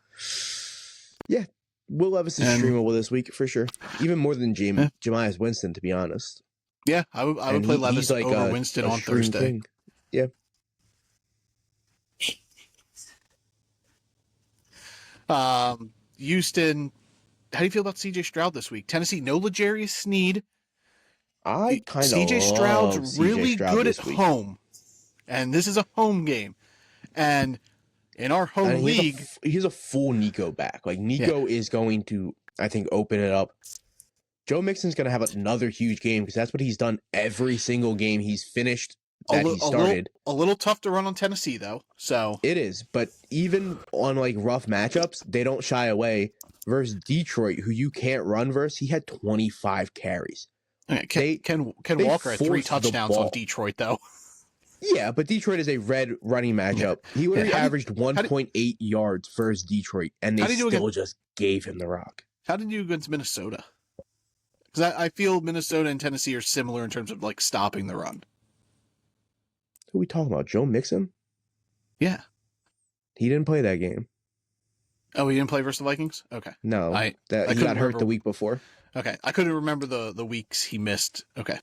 Will Levis is streamable this week for sure. Even more than Jameis Winston, to be honest. Yeah, I would play Levis like over Winston on Thursday. King. Yeah. Houston, how do you feel about C.J. Stroud this week? Tennessee, no L'Jarius Sneed. I kind of C.J. Stroud's really good at home, and this is a home game. And in our home league, he's a full Nico back. Like Nico is going to, I think, open it up. Joe Mixon's going to have another huge game because that's what he's done every single game he's finished that he started. A little tough to run on Tennessee, though. So it is, but even on like rough matchups, they don't shy away. Versus Detroit, who you can't run versus, he had 25 carries. Ken Walker had 3 touchdowns on Detroit, though. Yeah, but Detroit is a red running matchup. He literally averaged 1.8 yards versus Detroit, and they still just gave him the rock. How did you against Minnesota? Because I feel Minnesota and Tennessee are similar in terms of like stopping the run. Who are we talking about? Joe Mixon? Yeah. He didn't play that game. Oh, he didn't play versus the Vikings? Okay. No. He got hurt the week before. Okay. I couldn't remember the weeks he missed. Okay.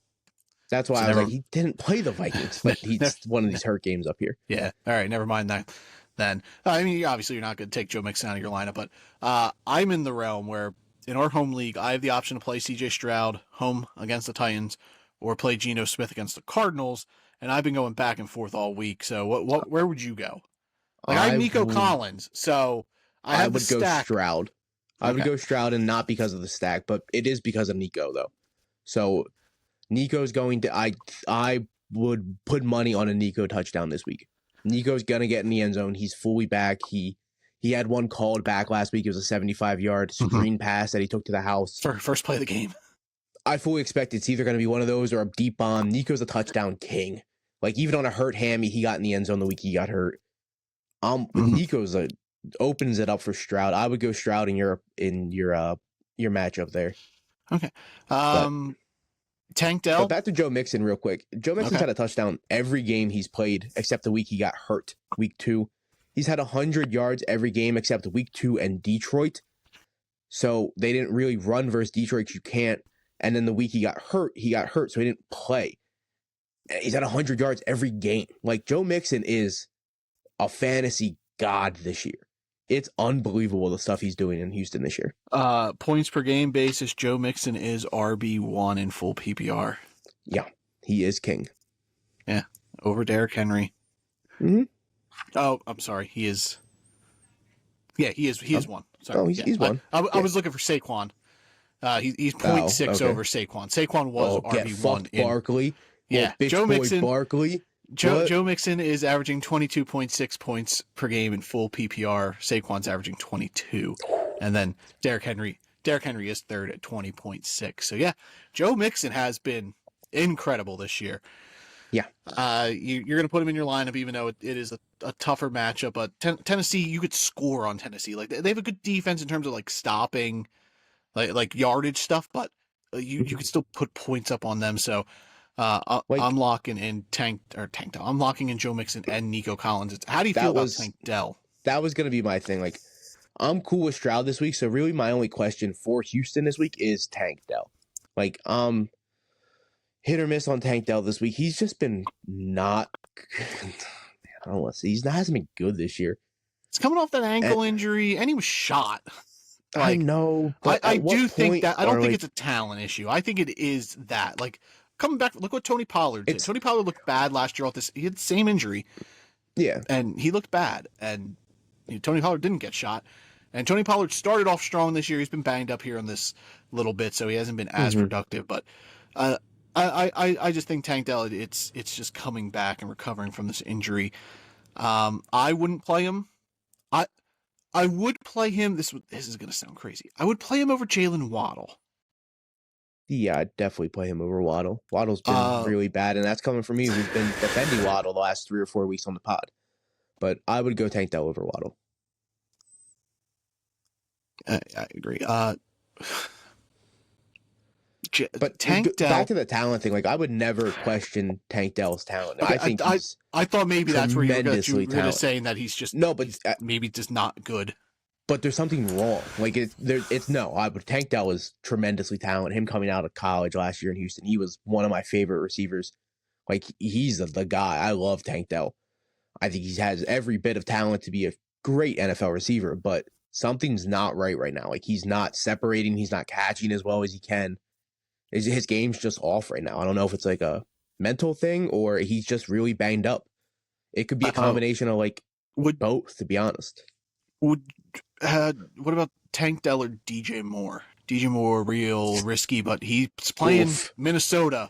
That's why I was like, he didn't play the Vikings, but he's one of these hurt games up here. Yeah. All right. Never mind that. Then, I mean, obviously you're not going to take Joe Mixon out of your lineup, but I'm in the realm where in our home league, I have the option to play C.J. Stroud home against the Titans or play Geno Smith against the Cardinals, and I've been going back and forth all week. So where would you go? Like I have Nico Collins, so I would go Stroud. I would go Stroud, and not because of the stack, but it is because of Nico, though. So Nico's going to I would put money on a Nico touchdown this week. Nico's gonna get in the end zone. He's fully back. He had one called back last week. It was a 75-yard screen pass that he took to the house. First play of the game. I fully expect it's either going to be one of those or a deep bomb. Nico's a touchdown king. Like, even on a hurt hammy, he got in the end zone the week he got hurt. Nico's opens it up for Stroud. I would go Stroud in your matchup there. Okay. Tank Dell. But back to Joe Mixon real quick. Joe Mixon's had a touchdown every game he's played except the week he got hurt, week 2. He's had 100 yards every game except week 2 and Detroit. So they didn't really run versus Detroit. You can't. And then the week he got hurt, so he didn't play. He's had 100 yards every game. Like, Joe Mixon is a fantasy god this year. It's unbelievable the stuff he's doing in Houston this year. Points per game basis, Joe Mixon is RB1 in full PPR. Yeah, he is king. Yeah, over Derrick Henry. Mm-hmm. Oh, I'm sorry. He is. Yeah, he is one. Sorry. Oh, he's one. I was looking for Saquon. He's 0.6 over Saquon. Saquon was RB1 in Barkley. Yeah, Joe Mixon. Barkley. Joe Mixon is averaging 22.6 points per game in full PPR. Saquon's averaging 22, and then Derrick Henry is third at 20.6. So yeah, Joe Mixon has been incredible this year. Yeah. You're going to put him in your lineup, even though it is a tougher matchup. But Tennessee, you could score on Tennessee. Like, they have a good defense in terms of like stopping, like yardage stuff. But you could still put points up on them. So I'm locking in Tank Dell. I'm locking in Joe Mixon and Nico Collins. How do you feel about Tank Dell? That was going to be my thing. Like, I'm cool with Stroud this week. So really, my only question for Houston this week is Tank Dell. Like, hit or miss on Tank Dell this week. He's just been not good. I don't want to say he hasn't been good this year. It's coming off that ankle injury, and he was shot. I know, but I do think that I don't think it's a talent issue. I think it is that. Like, coming back, look what Tony Pollard did. Tony Pollard looked bad last year off this. He had the same injury. Yeah. And he looked bad. And Tony Pollard didn't get shot. And Tony Pollard started off strong this year. He's been banged up here on this little bit, so he hasn't been as productive. But I just think Tank Dell, it's just coming back and recovering from this injury. I wouldn't play him. I would play him. This is going to sound crazy. I would play him over Jalen Waddle. Yeah, I'd definitely play him over Waddle. Waddle's been really bad, and that's coming from me, who's been defending Waddle the last 3 or 4 weeks on the pod. But I would go Tank Dell over Waddle. I agree. But Tank Dell, back to the talent thing, like I would never question Tank Dell's talent. okay, I think I thought maybe that's where you're going to saying that he's just no, but maybe just not good. But there's something wrong. Like Tank Dell was tremendously talented. Him coming out of college last year in Houston, he was one of my favorite receivers. Like he's the guy. I love Tank Dell. I think he has every bit of talent to be a great NFL receiver, but something's not right now. Like he's not separating, he's not catching as well as he can. His game's just off right now. I don't know if it's like a mental thing or he's just really banged up. It could be a combination of like both, to be honest. What about Tank Dell or DJ Moore? DJ Moore, real risky, but he's playing Minnesota,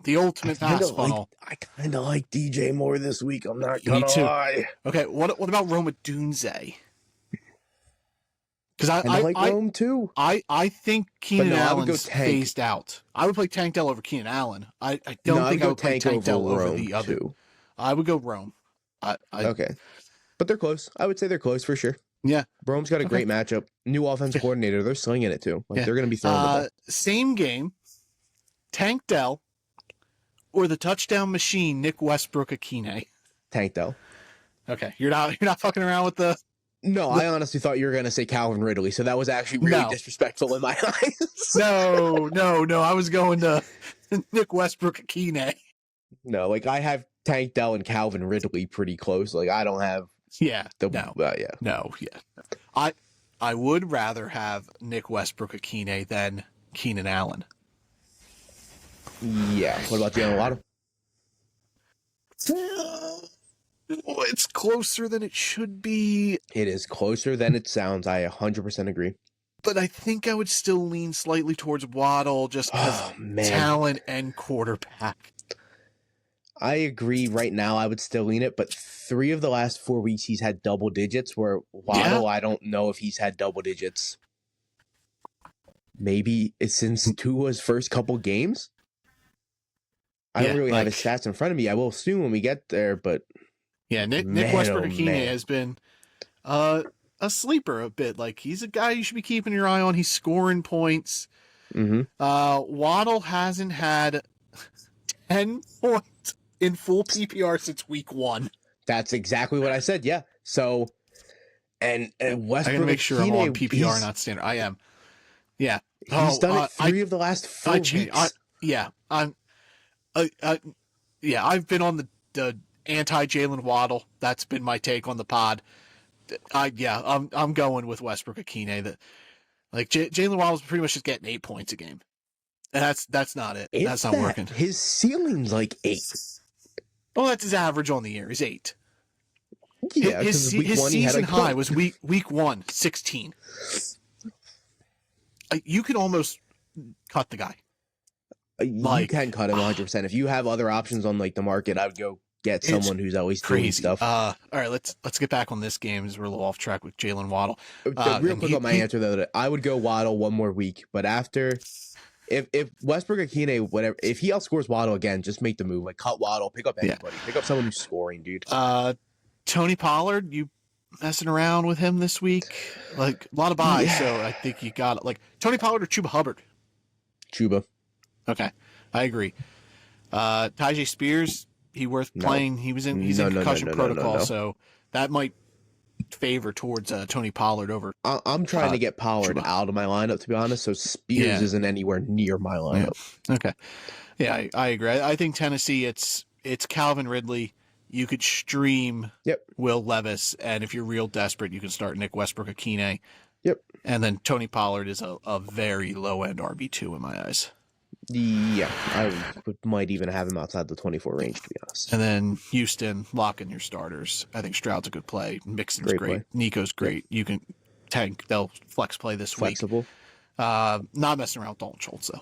the ultimate pass funnel. I kind of like DJ Moore this week. I'm not gonna lie. Okay, what about Rome Odunze? Because I like Rome too. I think Keenan Allen's phased out. I would play Tank Dell over Keenan Allen. I don't think I would play Tank Dell over the other. Too. I would go Rome. Okay, but they're close. I would say they're close for sure. Yeah, Rome's got a great matchup. New offensive coordinator. They're slinging it too. Like they're going to be throwing the ball. Same game. Tank Dell or the touchdown machine Nick Westbrook-Ikhine. Tank Dell. Okay, you're not fucking around with the. No, I honestly thought you were going to say Calvin Ridley, so that was actually really disrespectful in my eyes. No. I was going to Nick Westbrook-Ikhine. No, like I have Tank Dell and Calvin Ridley pretty close. Like I don't have. I would rather have Nick Westbrook-Ikhine than Keenan Allen. Yeah. What about Jalen Waddle? It's closer than it should be. It is closer than it sounds. I 100% agree. But I think I would still lean slightly towards Waddle just because talent and quarterback. I agree right now. I would still lean it, but 3 of the last 4 weeks he's had double digits, where Waddle, I don't know if he's had double digits. Maybe it's since Tua's first couple games. I don't really have his stats in front of me. I will soon when we get there, but... Yeah, Nick Westbrook-Ikhine has been a sleeper a bit. Like, he's a guy you should be keeping your eye on. He's scoring points. Mm-hmm. Waddle hasn't had 10 points in full PPR since week 1. That's exactly what I said, yeah. So, and Westbrook-Ikhine... I gotta make sure I'm on PPR, not standard. I am. Yeah. He's done it 3 of the last 4 weeks. I've been on the anti-Jalen Waddle. That's been my take on the pod. I'm going with Westbrook-Ikhine. That like Jalen Waddle's pretty much just getting 8 points a game. And that's not it. That's not working. His ceiling's like 8. Well, that's his average on the year. Is 8. Yeah, his season high was week 1, 16. You can almost cut the guy. You can cut him 100%. If you have other options on like the market, I would go get someone who's always doing stuff. All right, let's get back on this game as we're a little off track with Jalen Waddle. Real quick on my answer though, that I would go Waddle one more week, but after, if Westbrook-Ikhine, whatever, if he outscores Waddle again, just make the move. Like cut Waddle, pick up anybody, pick up someone who's scoring, dude. Tony Pollard, you messing around with him this week? Like a lot of buys, so I think you got it. Like Tony Pollard or Chuba Hubbard? Chuba. Okay, I agree. Tyjae Spears, he worth playing. He's in concussion protocol, so that might favor towards Tony Pollard over. I'm trying to get Pollard out of my lineup, to be honest. So Spears isn't anywhere near my lineup. Yeah. Okay, yeah, I agree. I think Tennessee, it's Calvin Ridley. You could stream Will Levis, and if you're real desperate, you can start Nick Westbrook-Ikhine. Yep. And then Tony Pollard is a very low end RB2 in my eyes. Yeah, I might even have him outside the 24 range, to be honest. And then Houston, lock in your starters. I think Stroud's a good play. Mixon's great. Nico's great. You can they'll flex play this week. Flexible. Not messing around with Dalton Schultz, though.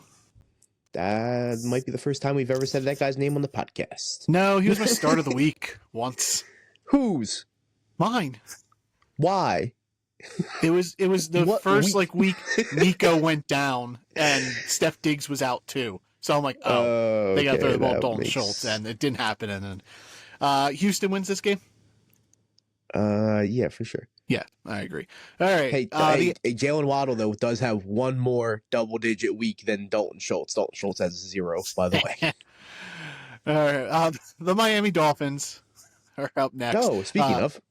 That might be the first time we've ever said that guy's name on the podcast. No, he was my start of the week once. Whose? Mine. Why? It was the What first week? week Nico went down and Steph Diggs was out too. So I'm like, they got to throw the ball to Dalton Schultz, and it didn't happen. And then Houston wins this game. Yeah, for sure. Yeah, I agree. All right. Hey, Jalen Waddle though does have one more double-digit week than Dalton Schultz. Dalton Schultz has 0, by the way. All right. The Miami Dolphins are up next. Oh, speaking of.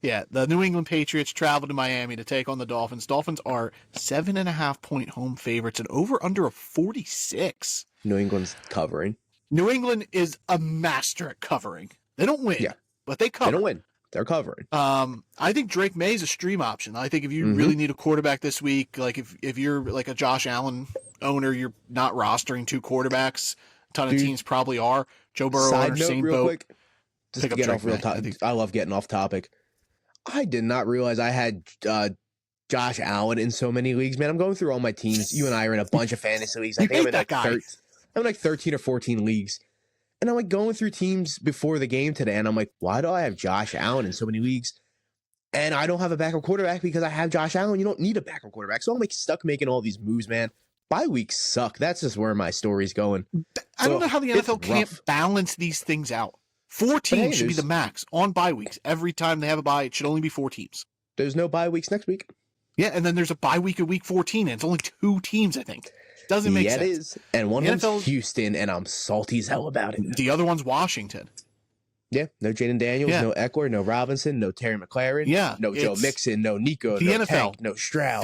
Yeah, the New England Patriots travel to Miami to take on the Dolphins. Dolphins are 7.5-point home favorites and over under a 46. New England's covering. New England is a master at covering. They don't win, but they cover. They don't win. They're covering. I think Drake May is a stream option. I think if you really need a quarterback this week, like if you're like a Josh Allen owner, you're not rostering 2 quarterbacks. A ton of teams probably are. Joe Burrow owner, same boat. Quick, just to get off real topic. I love getting off topic. I did not realize I had Josh Allen in so many leagues, man. I'm going through all my teams. You and I are in a bunch of fantasy leagues. I think I'm in like 13 or 14 leagues. And I'm like going through teams before the game today, and I'm like, why do I have Josh Allen in so many leagues? And I don't have a backup quarterback because I have Josh Allen. You don't need a backup quarterback. So I'm like stuck making all these moves, man. Bye weeks suck. That's just where my story's going. I don't know how the NFL can't balance these things out. 4 teams should be the max on bye weeks. Every time they have a bye, it should only be 4 teams. There's no bye weeks next week. Yeah, and then there's a bye week at week 14, and it's only 2 teams, I think. Doesn't make sense. Yeah, it is. And one of them's Houston, and I'm salty as hell about it. The other one's Washington. Yeah, no Jaden Daniels, no Eckler, no Robinson, no Terry McLaurin, no Joe Mixon, no Nico, no NFL. Tank, no Stroud.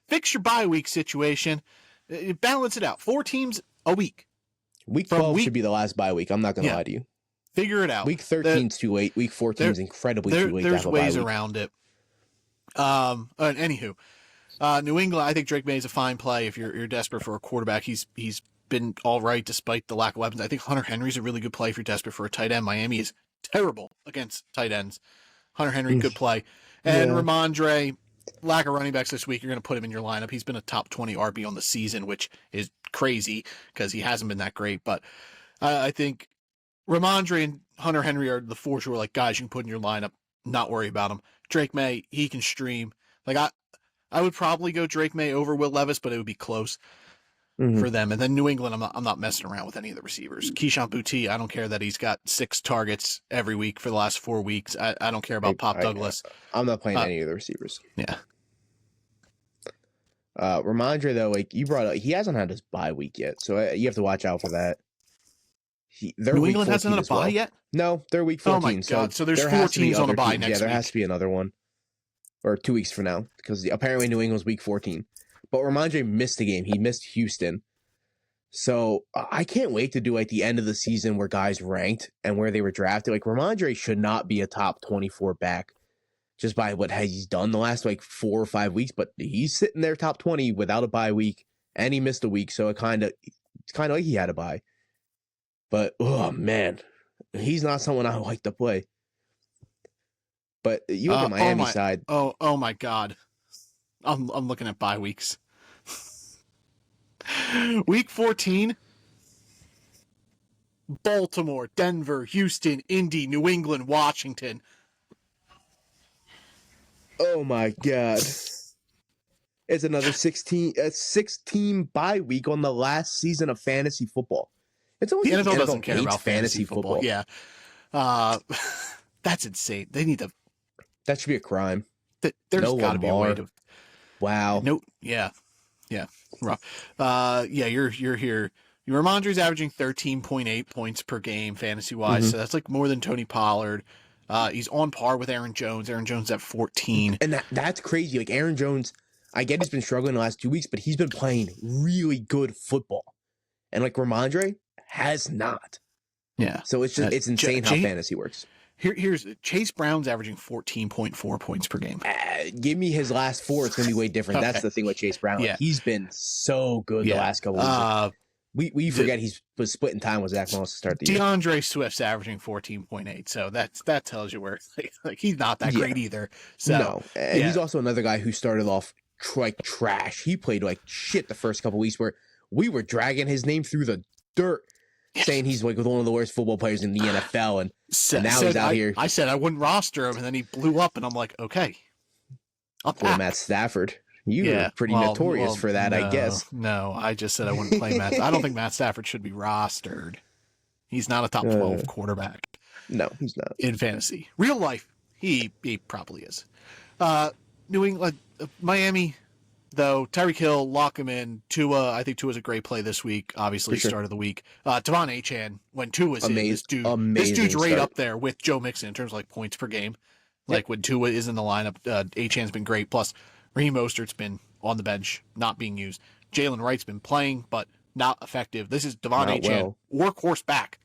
Fix your bye week situation. Balance it out. 4 teams a week. Week 12 should be the last bye week. I'm not going to lie to you. Figure it out. Week 13's too late. Week 14 is incredibly too late. There's ways around it. Anywho, New England, I think Drake May is a fine play if you're desperate for a quarterback. He's been all right despite the lack of weapons. I think Hunter Henry's a really good play if you're desperate for a tight end. Miami is terrible against tight ends. Hunter Henry, good play. And Ramondre, lack of running backs this week, you're going to put him in your lineup. He's been a top 20 RB on the season, which is crazy because he hasn't been that great. But I think Ramondre and Hunter Henry are the 4 sure like guys you can put in your lineup, not worry about them. Drake May, he can stream. Like I would probably go Drake May over Will Levis, but it would be close for them. And then New England, I'm not messing around with any of the receivers. Keyshawn Boutte, I don't care that he's got 6 targets every week for the last 4 weeks. I don't care about Douglas. I'm not playing any of the receivers. Yeah. Ramondre, though, like you brought up, he hasn't had his bye week yet, so you have to watch out for that. New England hasn't had a bye yet? No, they're week 14. Oh my God. So there's 4 teams on a bye next week. Yeah, there has to be another one. Or 2 weeks from now, because apparently New England's week 14. But Ramondre missed the game. He missed Houston. So I can't wait to do like the end of the season where guys ranked and where they were drafted. Like Ramondre should not be a top 24 back just by what he's done the last like 4 or 5 weeks. But he's sitting there top 20 without a bye week, and he missed a week. So it's kind of like he had a bye. But oh man, he's not someone I like to play. But you look at Miami side. Oh my God, I'm looking at bye weeks. Week 14, Baltimore, Denver, Houston, Indy, New England, Washington. Oh my God, it's another 16 bye week on the last season of fantasy football. It's always the NFL doesn't care about fantasy football. Yeah, that's insane. They need to. That should be a crime. There's got to be a way to. Wow. No. Yeah. Rough. You're here. Ramondre's averaging 13.8 points per game fantasy wise, so that's like more than Tony Pollard. He's on par with Aaron Jones. Aaron Jones at 14, and that's crazy. Like Aaron Jones, I get he's been struggling the last 2 weeks, but he's been playing really good football, and like Ramondre has not. Yeah. So it's just it's insane how fantasy works. Here's Chase Brown's averaging 14.4 points per game. Give me his last 4. It's going to be way different. Okay. That's the thing with Chase Brown. Like, he's been so good the last couple of weeks. We forget he was splitting time with Zach Moss to start the year. DeAndre Swift's averaging 14.8. So that tells you where like he's not that great either. So no. And he's also another guy who started off like trash. He played like shit the first couple weeks where we were dragging his name through the dirt. saying he's like one of the worst football players in the NFL, and now he's out here. I said I wouldn't roster him, and then he blew up, and I'm like, okay, I'll Poor pack. Matt Stafford. You're pretty notorious for that, I guess. No, I just said I wouldn't play Matt. I don't think Matt Stafford should be rostered. He's not a top 12 quarterback. No, he's not. In fantasy. Real life, he probably is. New England, Miami, though, Tyreek Hill, lock him in. Tua, I think Tua's a great play this week, obviously, start of the week. Devon Achane, when Tua's in, this dude's right up there with Joe Mixon in terms of like points per game. Like when Tua is in the lineup, Achane's been great. Plus, Raheem Mostert's been on the bench, not being used. Jalen Wright's been playing, but not effective. This is Devon Achane, workhorse back.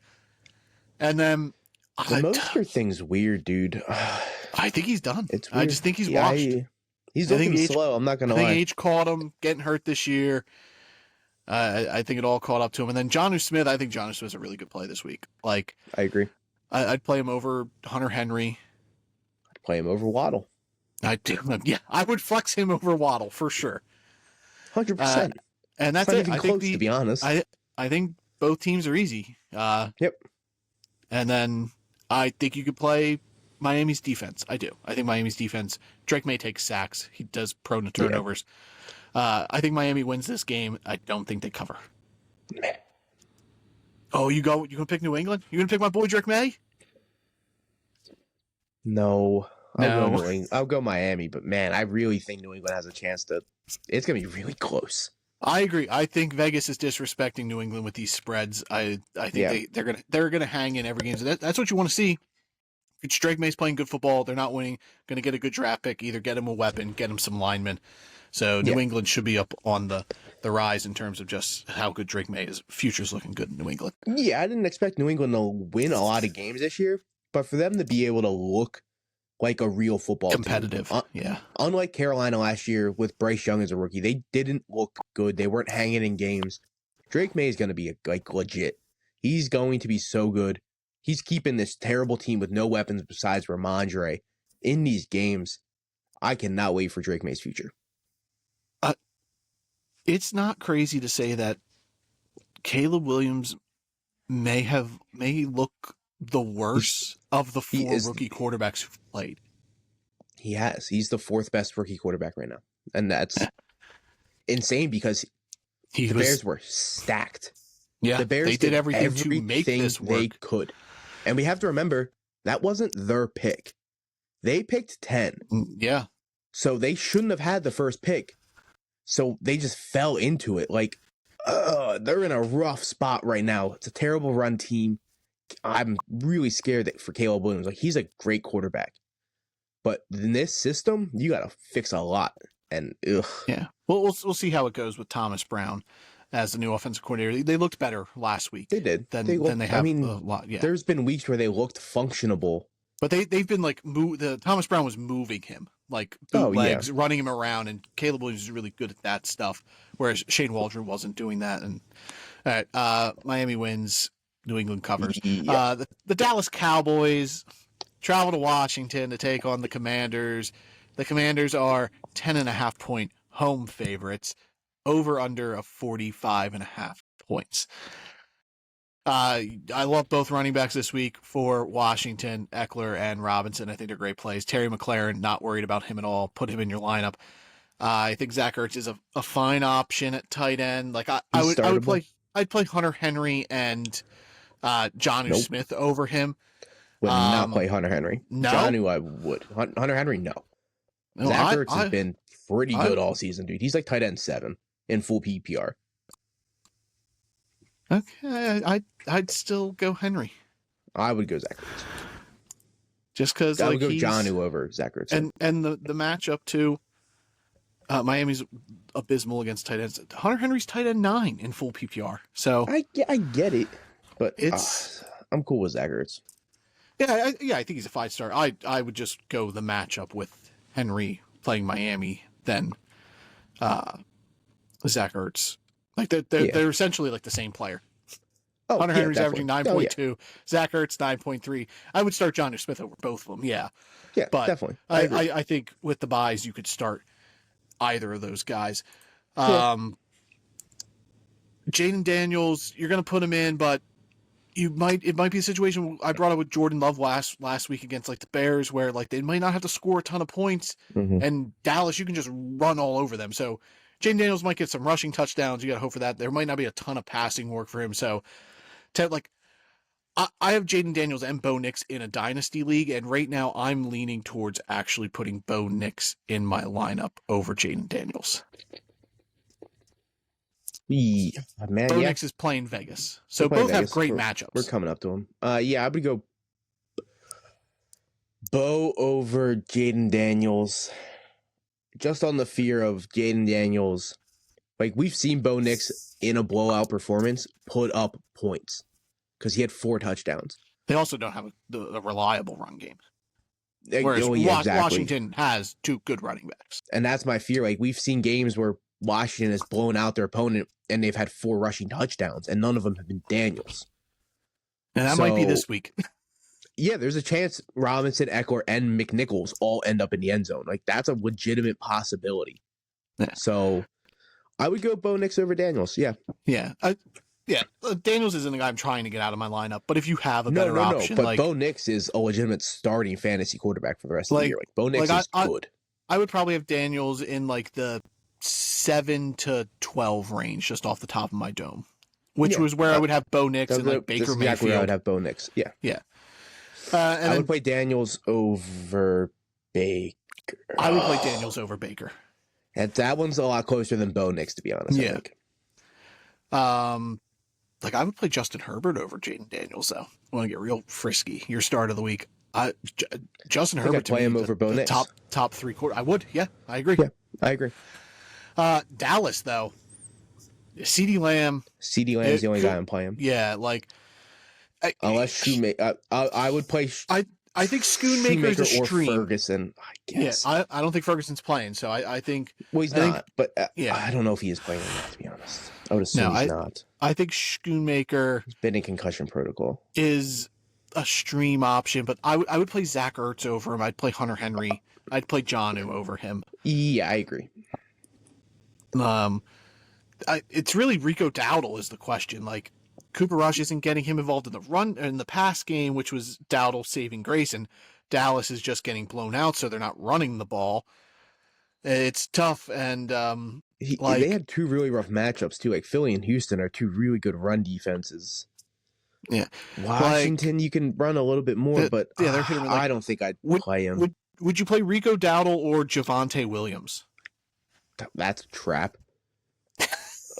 And then the Mostert thing's weird, dude. I think he's done. I just think he's washed. He's looking slow. I'm not gonna lie. I think age caught him getting hurt this year. I think it all caught up to him. And then Jonnu Smith. I think Jonnu Smith's a really good play this week. Like I agree. I'd play him over Hunter Henry. I'd play him over Waddle. I do. Yeah, I would flex him over Waddle for sure. 100%. And that's not it. Even I close, think to be honest. I think both teams are easy. Yep. And then I think you could play Miami's defense. I do. I think Miami's defense. Drake May takes sacks. He does prone to turnovers. Yeah. I think Miami wins this game. I don't think they cover. Oh, you gonna pick New England? You gonna pick my boy Drake May? No. I'll go Miami, but man, I really think New England has a chance to. It's gonna be really close. I agree. I think Vegas is disrespecting New England with these spreads. I think they're gonna hang in every game. So that's what you want to see. It's Drake May's playing good football. They're not winning. Going to get a good draft pick. Either get him a weapon, get him some linemen. So New England should be up on the rise in terms of just how good Drake May is. Future's looking good in New England. Yeah, I didn't expect New England to win a lot of games this year, but for them to be able to look like a real football competitive team. Yeah. Unlike Carolina last year with Bryce Young as a rookie, they didn't look good. They weren't hanging in games. Drake May is going to be like legit. He's going to be so good. He's keeping this terrible team with no weapons besides Ramondre in these games. I cannot wait for Drake May's future. It's not crazy to say that Caleb Williams may look the worst of the four rookie quarterbacks who've played. He has. He's the fourth best rookie quarterback right now. And that's insane because the Bears were stacked. Yeah, the Bears they did everything to make this work. They could. And we have to remember, that wasn't their pick. They picked 10. Yeah. So they shouldn't have had the first pick. So they just fell into it. Like, they're in a rough spot right now. It's a terrible run team. I'm really scared for Caleb Williams. Like, he's a great quarterback. But in this system, you got to fix a lot. And, Yeah. Well, we'll see how it goes with Thomas Brown as the new offensive coordinator. They looked better last week. They did. Than they have a lot. Yeah. There's been weeks where they looked functionable. But they've been like Thomas Brown was moving him, like bootlegs, running him around, and Caleb Williams is really good at that stuff, whereas Shane Waldron wasn't doing that. And all right, Miami wins, New England covers. Yeah. The Dallas Cowboys travel to Washington to take on the Commanders. The Commanders are 10.5-point home favorites, over under of 45.5 points. I love both running backs this week for Washington, Eckler and Robinson. I think they're great plays. Terry McLaurin, not worried about him at all. Put him in your lineup. I think Zach Ertz is a fine option at tight end. Like I'd play Hunter Henry and Jonnu Smith over him. Would not play Hunter Henry. No, Jonnu I would. Hunter Henry, no. Zach Ertz has been pretty good all season, dude. He's like tight end 7 in full PPR. Okay, I'd still go Henry. I would go Zach Ertz. Just because I would go Jonnu over Zach Ertz. And the matchup too. Miami's abysmal against tight ends. Hunter Henry's tight end 9 in full PPR. So I get it, but I'm cool with Zach Ertz. Yeah, I think he's a 5-star. I would just go the matchup with Henry playing Miami than Zach Ertz. Like they're essentially like the same player. Hunter Henry's averaging 9.2. Zach Ertz 9.3. I would start Jonnu Smith over both of them. Yeah, but definitely. I think with the buys you could start either of those guys. Jaden Daniels, you're going to put him in, but it might be a situation I brought up with Jordan Love last week against like the Bears, where like they might not have to score a ton of points, and Dallas, you can just run all over them. So Jaden Daniels might get some rushing touchdowns. You got to hope for that. There might not be a ton of passing work for him. So, I have Jaden Daniels and Bo Nix in a dynasty league, and right now I'm leaning towards actually putting Bo Nix in my lineup over Jaden Daniels. Yeah, man, Bo Nix is playing Vegas, so both have great matchups. We're coming up to him. Yeah, I would go Bo over Jaden Daniels, just on the fear of Jaden Daniels. Like, we've seen Bo Nix in a blowout performance put up points because he had 4 touchdowns. They also don't have a reliable run game. Whereas exactly. Washington has 2 good running backs. And that's my fear. Like, we've seen games where Washington has blown out their opponent and they've had 4 rushing touchdowns, and none of them have been Daniels. And that might be this week. Yeah, there's a chance Robinson, Eckler, and McNichols all end up in the end zone. Like, that's a legitimate possibility. Yeah. So I would go Bo Nix over Daniels. Yeah. Yeah. Daniels isn't the guy I'm trying to get out of my lineup, but if you have a better option. But Bo Nix is a legitimate starting fantasy quarterback for the rest of the year. Like, Bo Nix is good. I would probably have Daniels in like the 7 to 12 range, just off the top of my dome, which was where I would have Bo Nix and like Baker Mayfield. Exactly where I would have Bo Nix. Yeah. Yeah. And I would play Daniels over Baker. I would play Daniels over Baker. And that one's a lot closer than Bo Nix, to be honest. Yeah. I think. I would play Justin Herbert over Jaden Daniels, though. I want to get real frisky. Your start of the week. Justin Herbert to play me, him over Bo Nix. Top 3 quarter. I would. Yeah, I agree. Yeah, I agree. Dallas, though. CeeDee Lamb. CeeDee Lamb's the only guy I'm playing. Yeah, like. Unless Shoemaker. I would play. I think Schoonmaker is a stream. Or Ferguson, I guess. Yeah, I don't think Ferguson's playing, so I think. Well, he's not, but I don't know if he is playing or not, to be honest. I would assume he's not. I think Schoonmaker. He's been in concussion protocol. Is a stream option, but I would play Zach Ertz over him. I'd play Hunter Henry. I'd play Jonnu over him. Yeah, I agree. It's really Rico Dowdle is the question. Like, Cooper Rush isn't getting him involved in the pass game, which was Dowdle saving grace, and Dallas is just getting blown out, so they're not running the ball. It's tough, and they had 2 really rough matchups too. Like, Philly and Houston are 2 really good run defenses. Yeah, Washington, you can run a little bit more, but I don't think I'd play him. Would you play Rico Dowdle or Javonte Williams? That's a trap.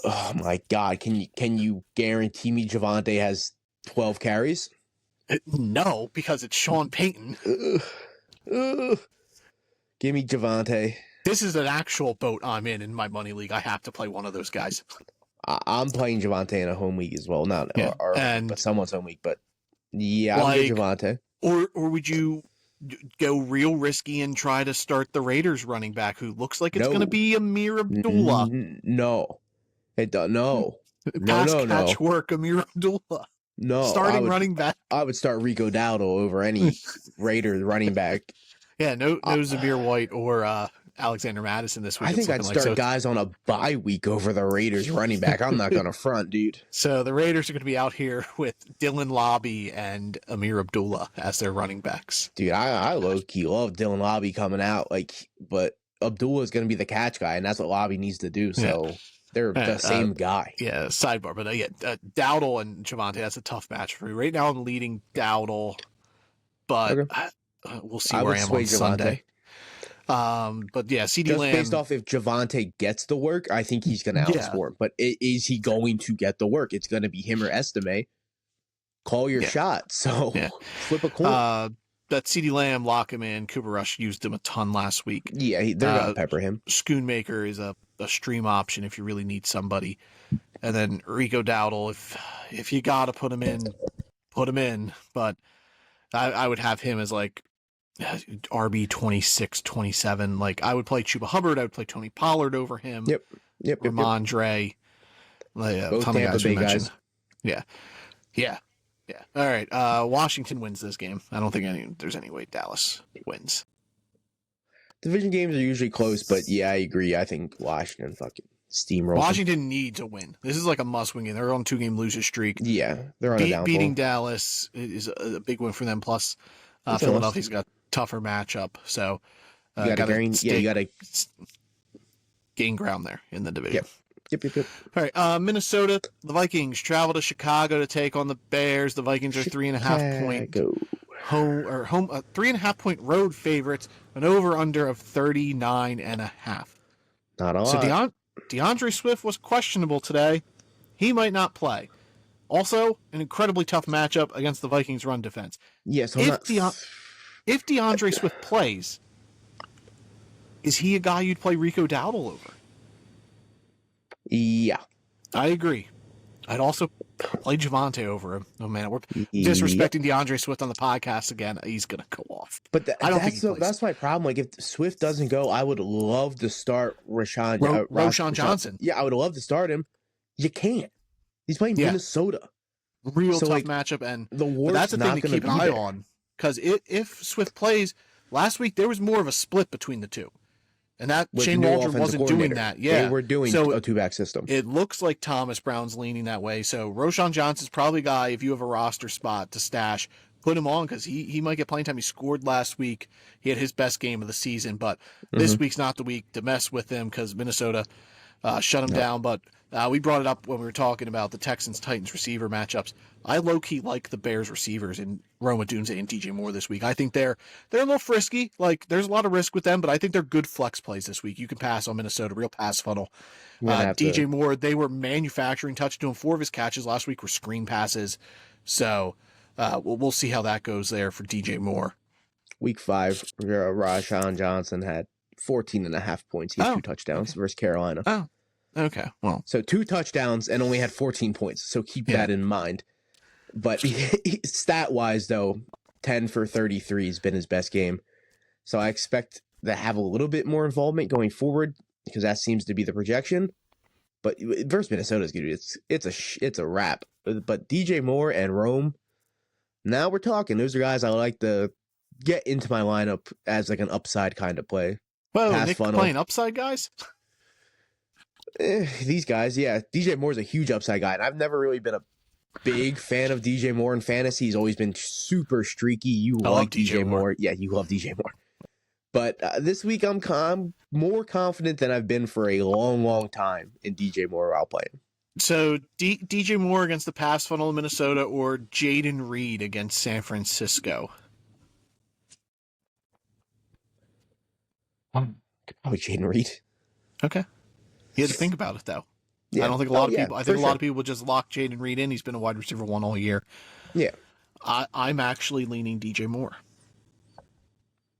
Oh my God! Can you guarantee me Javonte has 12 carries? No, because it's Sean Payton. Give me Javonte. This is an actual boat I'm in my money league. I have to play one of those guys. I'm playing Javonte in a home league as well. But someone's home league. But yeah, I'll get Javonte. Or would you go real risky and try to start the Raiders running back, who looks like it's going to be Amir Abdullah? No. No. Catch work, Amir Abdullah. No. Starting running back. I would start Rico Dowdle over any Raiders running back. Yeah, no Zamir White or Alexander Madison this week. I think I'd start guys on a bye week over the Raiders running back. I'm not going to front, dude. So the Raiders are going to be out here with Dylan Lobby and Amir Abdullah as their running backs. Dude, I low-key love Dylan Lobby coming out, but Abdullah is going to be the catch guy, and that's what Lobby needs to do. So they're the same guy. Yeah, sidebar. But Dowdle and Javonte, that's a tough match for me. Right now I'm leading Dowdle, but we'll see where I am on Sunday. But yeah, CeeDee Lamb. Based off if Javonte gets the work, I think he's going to outscore. But is he going to get the work? It's going to be him or Estime. Call your shot. So flip a coin. That CeeDee Lamb, lock him in. Cooper Rush used him a ton last week. Yeah, they're going to pepper him. Schoonmaker is a stream option if you really need somebody. And then Rico Dowdle, if you got to put him in, put him in. But I would have him as like RB 26, 27. Like, I would play Chuba Hubbard. I would play Tony Pollard over him. Yep. Ramondre. Both Tampa Bay guys. Yeah. All right. Washington wins this game. I don't think there's any way Dallas wins. Division games are usually close, but yeah, I agree. I think Washington fucking steamroll. Washington needs a win. This is like a must-win game. They're on 2-game losing streak. Yeah, they're on a downfall. Beating Dallas is a big win for them. Plus, Philadelphia's got a tougher matchup. So you got to gain ground there in the division. Yep. All right, Minnesota. The Vikings travel to Chicago to take on the Bears. The Vikings are 3.5 point home 3.5 point road favorites. An over/under of 39.5. Not a lot. DeAndre Swift was questionable today. He might not play. Also, an incredibly tough matchup against the Vikings' run defense. Yes, if DeAndre Swift plays, is he a guy you'd play Rico Dowdle over? Yeah. I agree. I'd also play Javonte over him. Oh, man, we're disrespecting DeAndre Swift on the podcast again. He's going to go off. But I don't think that's my problem. Like, if Swift doesn't go, I would love to start Roschon Johnson. Yeah, I would love to start him. You can't. He's playing Minnesota. Real tough matchup. And the Ward's that's the thing to keep an eye there. on. Because if Swift plays, last week there was more of a split between the two. And that Shane Waldron wasn't doing that. Yeah. They were doing a two-back system. It looks like Thomas Brown's leaning that way. So Roschon Johnson's probably a guy, if you have a roster spot to stash, put him on because he might get playing time. He scored last week. He had his best game of the season. But this week's not the week to mess with him because Minnesota shut him down. But we brought it up when we were talking about the Texans-Titans receiver matchups. I low-key like the Bears receivers in Roma Dunze and DJ Moore this week. I think they're a little frisky. Like, there's a lot of risk with them, but I think they're good flex plays this week. You can pass on Minnesota, real pass funnel. DJ Moore, they were manufacturing touch to him. 4 of his catches last week were screen passes. So we'll see how that goes there for DJ Moore. Week 5, Roschon Johnson had 14.5 points. He had 2 touchdowns versus Carolina. Oh, okay. Well, so 2 touchdowns and only had 14 points. So keep that in mind. But stat-wise, though, 10 for 33 has been his best game. So I expect to have a little bit more involvement going forward because that seems to be the projection. But versus Minnesota is good. It's a wrap. But DJ Moore and Rome, now we're talking. Those are guys I like to get into my lineup as like an upside kind of play. Whoa, Nick playing upside guys? These guys, yeah. DJ Moore's a huge upside guy, and I've never really been a big fan of DJ Moore in fantasy. He's always been super streaky. You like DJ Moore. Yeah, you love DJ Moore. But this week, I'm more confident than I've been for a long, long time in DJ Moore while playing. So DJ Moore against the pass funnel in Minnesota or Jaden Reed against San Francisco? Probably Jaden Reed. Okay. You had to think about it, though. Yeah. I don't think a lot of people. I think a lot of people just lock Jaden Reed in. He's been a wide receiver 1 all year. Yeah. I'm actually leaning DJ Moore.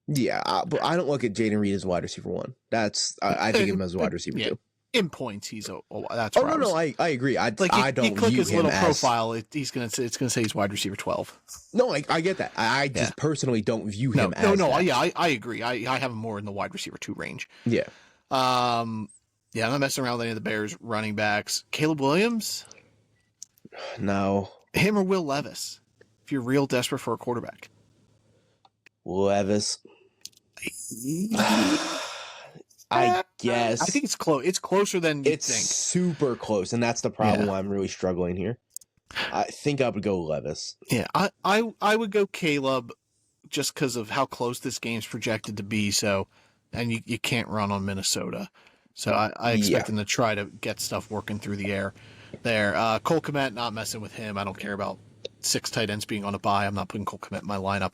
Yeah, but I don't look at Jaden Reed as a wide receiver 1. I think of him as a wide receiver 2. In points, he's that's. No, I agree. I don't you click view his him little as, profile. It's gonna say he's wide receiver 12. No, I get that. I just personally don't view him as. No. Yeah, I agree. I have him more in the wide receiver 2 range. Yeah. Yeah, I'm not messing around with any of the Bears running backs. Caleb Williams? No. Him or Will Levis, if you're real desperate for a quarterback. Levis. I guess. I think it's close. It's closer than you think. It's super close, and that's the problem I'm really struggling here. I think I would go Levis. Yeah, I would go Caleb just because of how close this game's projected to be. So, and you can't run on Minnesota. So I expect him to try to get stuff working through the air there. Cole Kmet, not messing with him. I don't care about 6 tight ends being on a bye. I'm not putting Cole Kmet in my lineup.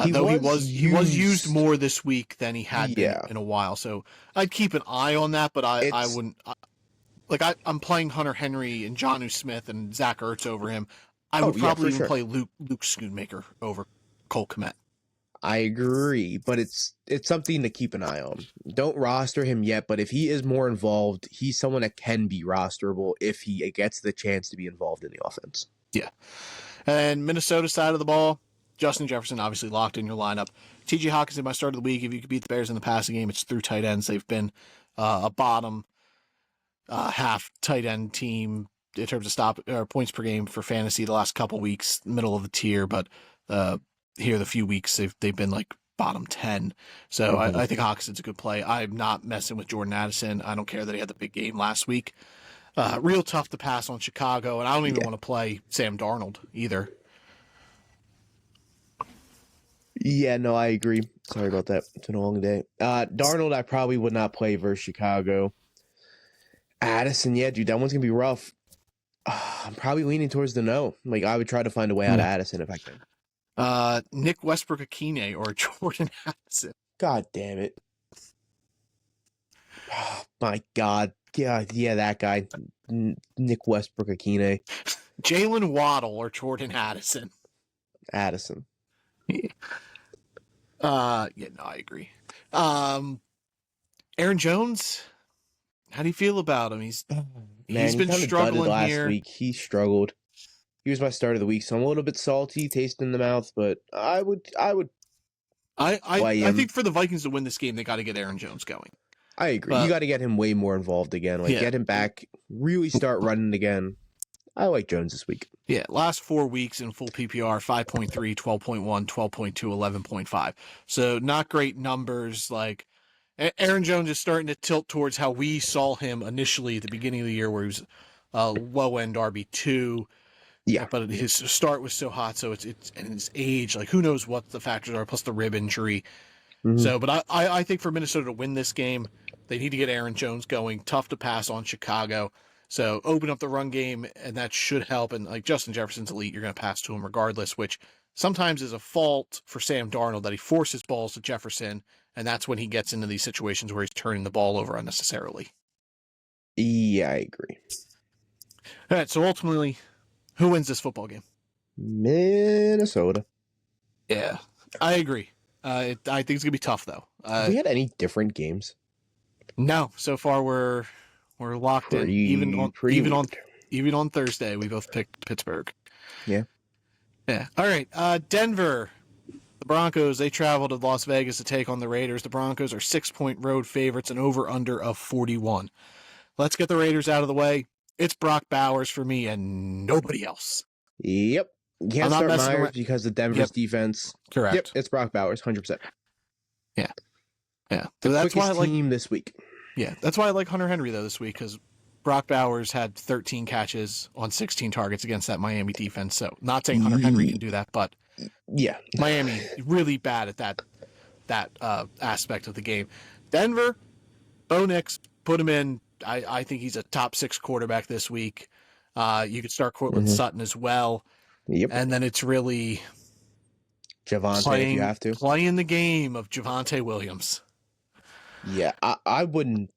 He was used more this week than he had been in a while. So I'd keep an eye on that, but I wouldn't. I'm playing Hunter Henry and Jonnu Smith and Zach Ertz over him. I would probably even play Luke Schoonmaker over Cole Kmet. I agree, but it's something to keep an eye on. Don't roster him yet, but if he is more involved, he's someone that can be rosterable if he gets the chance to be involved in the offense. Yeah. And Minnesota side of the ball, Justin Jefferson obviously locked in your lineup. T.J. Hawkinson, my start of the week. If you could beat the Bears in the passing game, it's through tight ends. They've been a bottom half tight end team in terms of points per game for fantasy the last couple weeks, middle of the tier, but here the few weeks they've been like bottom 10. So I think Hawkinson's a good play. I'm not messing with Jordan Addison. I don't care that he had the big game last week. Real tough to pass on Chicago, and I don't even want to play Sam Darnold either. Yeah, no, I agree. Sorry about that. It's been a long day. Darnold, I probably would not play versus Chicago. Addison, yeah, dude, that one's going to be rough. I'm probably leaning towards the no. Like, I would try to find a way out of Addison if I can. Nick Westbrook-Akine or Jordan Addison. God damn it. Oh, my God. Yeah, that guy. Nick Westbrook-Akine. Jalen Waddle or Jordan Addison. Addison. I agree. Aaron Jones, how do you feel about him? He's been struggling last here. Week. He struggled. He was my start of the week, so I'm a little bit salty, taste in the mouth, but I think for the Vikings to win this game, they got to get Aaron Jones going. I agree. You got to get him way more involved again. Get him back, really start running again. I like Jones this week. Yeah, last 4 weeks in full PPR, 5.3, 12.1, 12.2, 11.5. So not great numbers. Like Aaron Jones is starting to tilt towards how we saw him initially at the beginning of the year, where he was low-end RB2. Yeah. But his start was so hot, so it's and his age, like who knows what the factors are, plus the rib injury. Mm-hmm. So, but I think for Minnesota to win this game, they need to get Aaron Jones going. Tough to pass on Chicago. So open up the run game, and that should help. And like Justin Jefferson's elite, you're going to pass to him regardless, which sometimes is a fault for Sam Darnold that he forces balls to Jefferson, and that's when he gets into these situations where he's turning the ball over unnecessarily. Yeah, I agree. All right, so ultimately, who wins this football game? Minnesota. Yeah, I agree. I think it's going to be tough, though. Have we had any different games? No, so far we're locked in. Even on Thursday, we both picked Pittsburgh. Yeah. Yeah. All right. Denver, the Broncos, they travel to Las Vegas to take on the Raiders. The Broncos are 6-point road favorites and over/under of 41. Let's get the Raiders out of the way. It's Brock Bowers for me and nobody else. Yep. You can't start Myers because of Denver's defense. Correct. Yep. It's Brock Bowers, 100%. Yeah. Yeah. So that's why I like team this week. Yeah, that's why I like Hunter Henry, though, this week, because Brock Bowers had 13 catches on 16 targets against that Miami defense. So not saying Hunter Henry can do that, but yeah, Miami really bad at that aspect of the game. Denver, Bo Nix, put him in. I think he's a top 6 quarterback this week. You could start Cortland Sutton as well. Yep. And then it's really Javonte if you have to. Playing the game of Javonte Williams. Yeah, I wouldn't.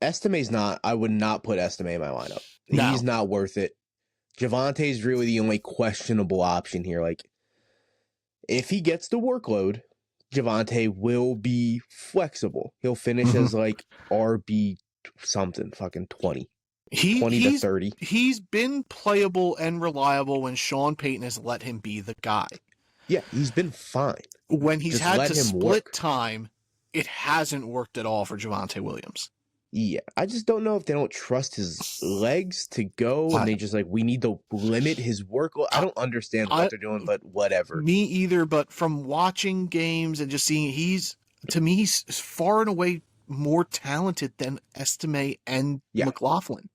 Estime's not. I would not put Estime in my lineup. No. He's not worth it. Javonte's really the only questionable option here. Like, if he gets the workload, Javonte will be flexible. He'll finish as like RB something, fucking 20. 20 to 30. He's been playable and reliable when Sean Payton has let him be the guy. Yeah, he's been fine. When he's had to split time, it hasn't worked at all for Javonte Williams. Yeah, I just don't know if they don't trust his legs to go, and they just like, we need to limit his workload. I don't understand what they're doing, but whatever. Me either, but from watching games and just seeing, he's far and away more talented than Estime and McLaughlin.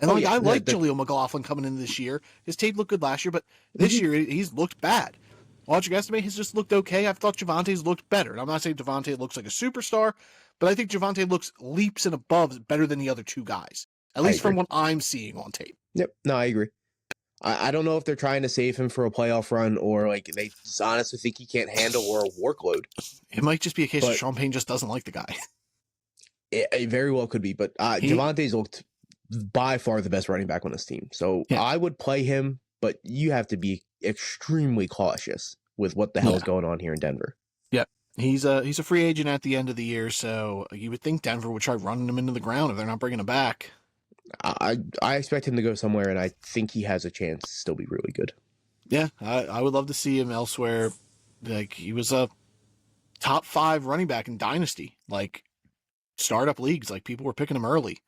And I like Jaleel McLaughlin coming in this year. His tape looked good last year, but this year he's looked bad. Watching Estime has just looked okay. I've thought Javonte's looked better. And I'm not saying Javonte looks like a superstar, but I think Javonte looks leaps and above better than the other two guys, at least from what I'm seeing on tape. Yep. No, I agree. I don't know if they're trying to save him for a playoff run or like they just honestly think he can't handle or a workload. It might just be a case of Sean Payne just doesn't like the guy. It very well could be, but Javonte's looked by far the best running back on this team. So I would play him, but you have to be extremely cautious with what the hell is going on here in Denver. Yep. He's a free agent at the end of the year, so you would think Denver would try running him into the ground if they're not bringing him back. I expect him to go somewhere, and I think he has a chance to still be really good. Yeah, I would love to see him elsewhere. Like, he was a top 5 running back in Dynasty, like startup leagues. Like, people were picking him early.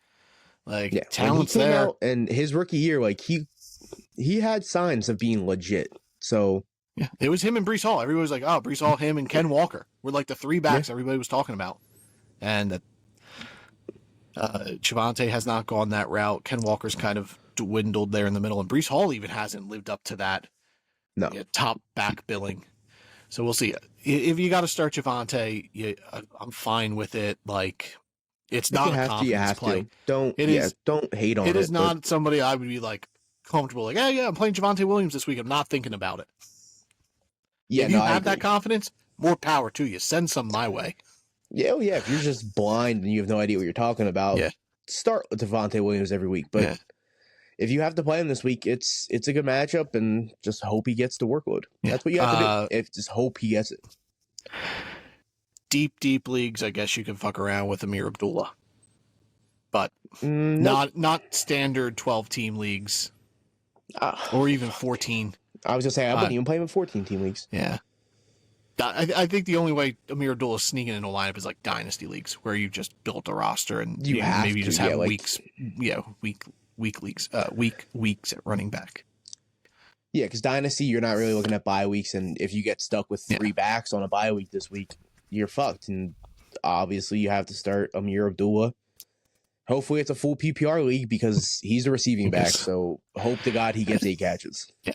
Like, talent's there. And his rookie year, like he had signs of being legit. So Yeah, it was him and Brees Hall. Everybody was like, "Oh, Brees Hall, him, and Ken Walker were like the three backs everybody was talking about." And Javonte has not gone that route. Ken Walker's kind of dwindled there in the middle, and Brees Hall even hasn't lived up to that top back billing. So we'll see. If you got to start Javonte, I'm fine with it. Like, it's not a confidence play. Don't hate on it. It is not somebody I would be like comfortable. Like, yeah, I'm playing Javonte Williams this week. I'm not thinking about it. Yeah, if you have that confidence, more power to you. Send some my way. Yeah, if you're just blind and you have no idea what you're talking about, start with Javonte Williams every week. But if you have to play him this week, it's a good matchup, and just hope he gets the workload. Yeah. That's what you have to do. Just hope he gets it. Deep leagues, I guess you can fuck around with Amir Abdullah, but not standard 12-team leagues, or even 14. I was gonna say I wouldn't even play him in 14-team leagues. Yeah. I think the only way Amir Abdullah is sneaking into a lineup is like dynasty leagues, where you just built a roster and maybe just have weeks, week leagues, weeks at running back. Yeah, because dynasty, you're not really looking at bye weeks, and if you get stuck with 3 backs on a bye week this week, you're fucked. And obviously, you have to start Amir Abdullah. Hopefully, it's a full PPR league because he's a receiving back. So hope to God he gets 8 catches. Yeah.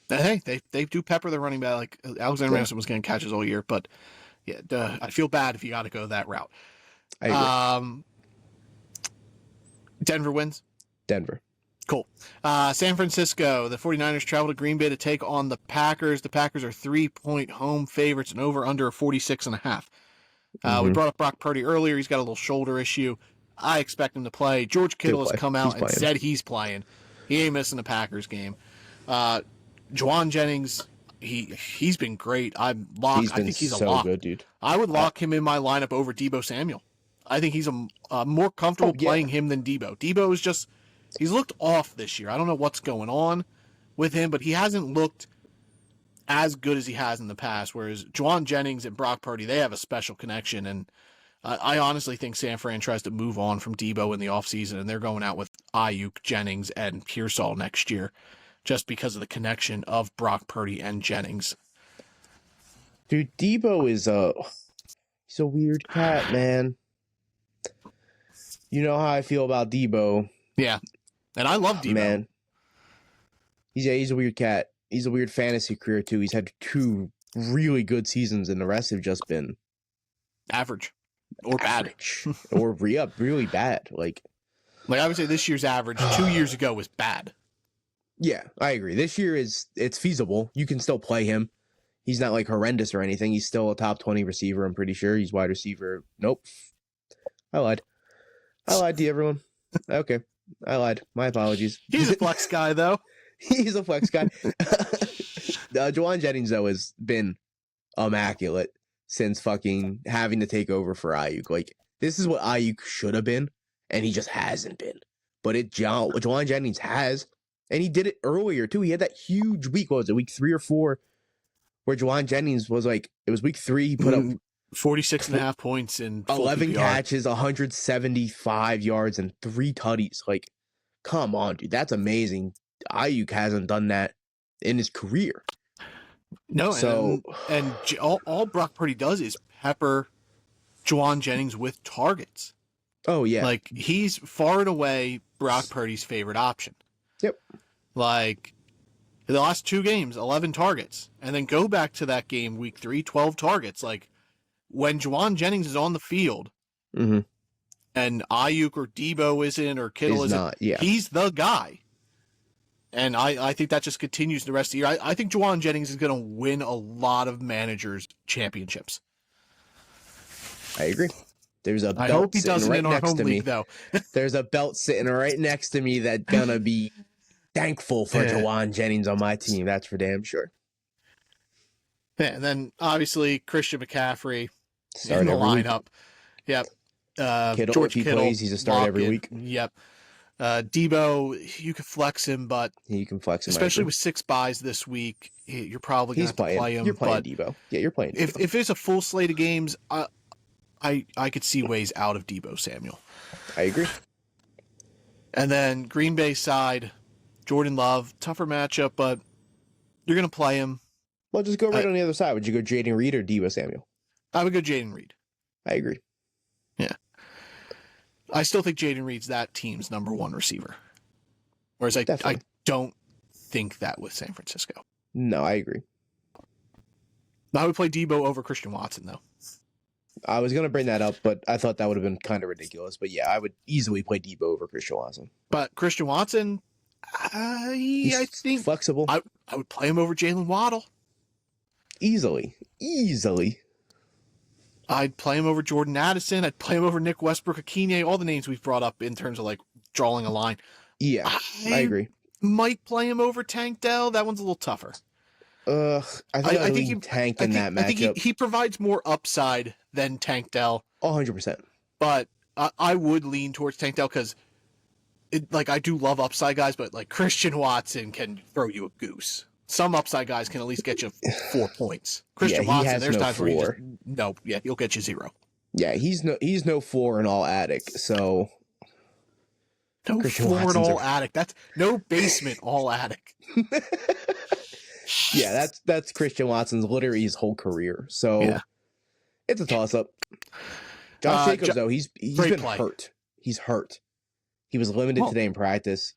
Hey, they do pepper their running back. Like Alexander Mattison was getting catches all year, but I feel bad if you got to go that route. I agree. Denver wins. Denver. Cool. San Francisco, the 49ers travel to Green Bay to take on the Packers. The Packers are 3-point home favorites and over under 46.5. We brought up Brock Purdy earlier. He's got a little shoulder issue. I expect him to play. George Kittle has come out and said he's playing. He ain't missing the Packers game. Juwan Jennings, he's been great. I think he's a lock. Good, dude. I would lock him in my lineup over Deebo Samuel. I think he's a more comfortable playing him than Deebo. Deebo is he's looked off this year. I don't know what's going on with him, but he hasn't looked as good as he has in the past. Whereas Juwan Jennings and Brock Purdy, they have a special connection. And I honestly think San Fran tries to move on from Deebo in the offseason, and they're going out with Ayuk, Jennings, and Pearsall next year, just because of the connection of Brock Purdy and Jennings. Dude, Deebo is he's a weird cat, man. You know how I feel about Deebo. Yeah. And I love Deebo. Man. He's a weird cat. He's a weird fantasy career, too. He's had 2 really good seasons, and the rest have just been average. Or bad. Or really bad. Like I would say this year's average 2 years ago was bad. Yeah, I agree. This year it's feasible. You can still play him. He's not like horrendous or anything. He's still a top 20 receiver, I'm pretty sure. He's wide receiver. Nope. I lied to you, everyone. Okay. I lied. My apologies. He's a flex guy, though. He's a flex guy. Juwan Jennings, though, has been immaculate since fucking having to take over for Ayuk. Like, this is what Ayuk should have been, and he just hasn't been. But Juwan Jennings has. And he did it earlier, too. He had that huge week. What was it, week 3 or 4? Where Juwan Jennings was like, it was week 3. He put up 46.5 points in 11 catches, 175 yards, and 3 tutties. Like, come on, dude. That's amazing. Ayuk hasn't done that in his career. No, so and all Brock Purdy does is pepper Juwan Jennings with targets. Oh, yeah. Like, he's far and away Brock Purdy's favorite option. Yep. Like, the last 2 games, 11 targets. And then go back to that game, week 3, 12 targets. Like, when Juwan Jennings is on the field, and Ayuk or Deebo isn't, or Kittle isn't, he's the guy. And I think that just continues the rest of the year. I think Juwan Jennings is going to win a lot of managers' championships. I agree. There's a belt I hope he doesn't right in our home league, league, though. There's a belt sitting right next to me that's going to be thankful for Juwan Jennings on my team. That's for damn sure. Yeah, and then, obviously, Christian McCaffrey in the lineup. Yep. George Kittle plays, he's a start every week. Yep. Deebo, you can flex him, but you can flex him, especially with 6 buys this week. You're probably going to have to play him. You're playing Deebo. Yeah, you're playing Deebo. If it's a full slate of games, I could see ways out of Deebo Samuel. I agree. And then Green Bay side, Jordan Love, tougher matchup, but you're going to play him. Well, just go right on the other side. Would you go Jaden Reed or Deebo Samuel? I would go Jaden Reed. I agree. Yeah. I still think Jaden Reed's that team's number one receiver. Whereas I don't think that with San Francisco. No, I agree. I would play Deebo over Christian Watson, though. I was going to bring that up, but I thought that would have been kind of ridiculous. But yeah, I would easily play Deebo over Christian Watson. But Christian Watson, I think flexible. I would play him over Jalen Waddle. Easily. I'd play him over Jordan Addison. I'd play him over Nick Westbrook-Akine. All the names we've brought up in terms of like drawing a line. Yeah, I agree. Might play him over Tank Dell. That one's a little tougher. I think Tank in that matchup. I think he provides more upside than Tank Dell. 100%. But I would lean towards Tank Dell because, I do love upside guys, but like Christian Watson can throw you a goose. Some upside guys can at least get you 4 points. Christian Watson, there's times where he'll get you 0. Yeah, he's no floor and all attic. So no floor and all attic. That's no basement, all attic. Yeah, that's Christian Watson's literally his whole career. So it's a toss up. Josh Jacobs though, he's been hurt. He's hurt. He was limited today in practice.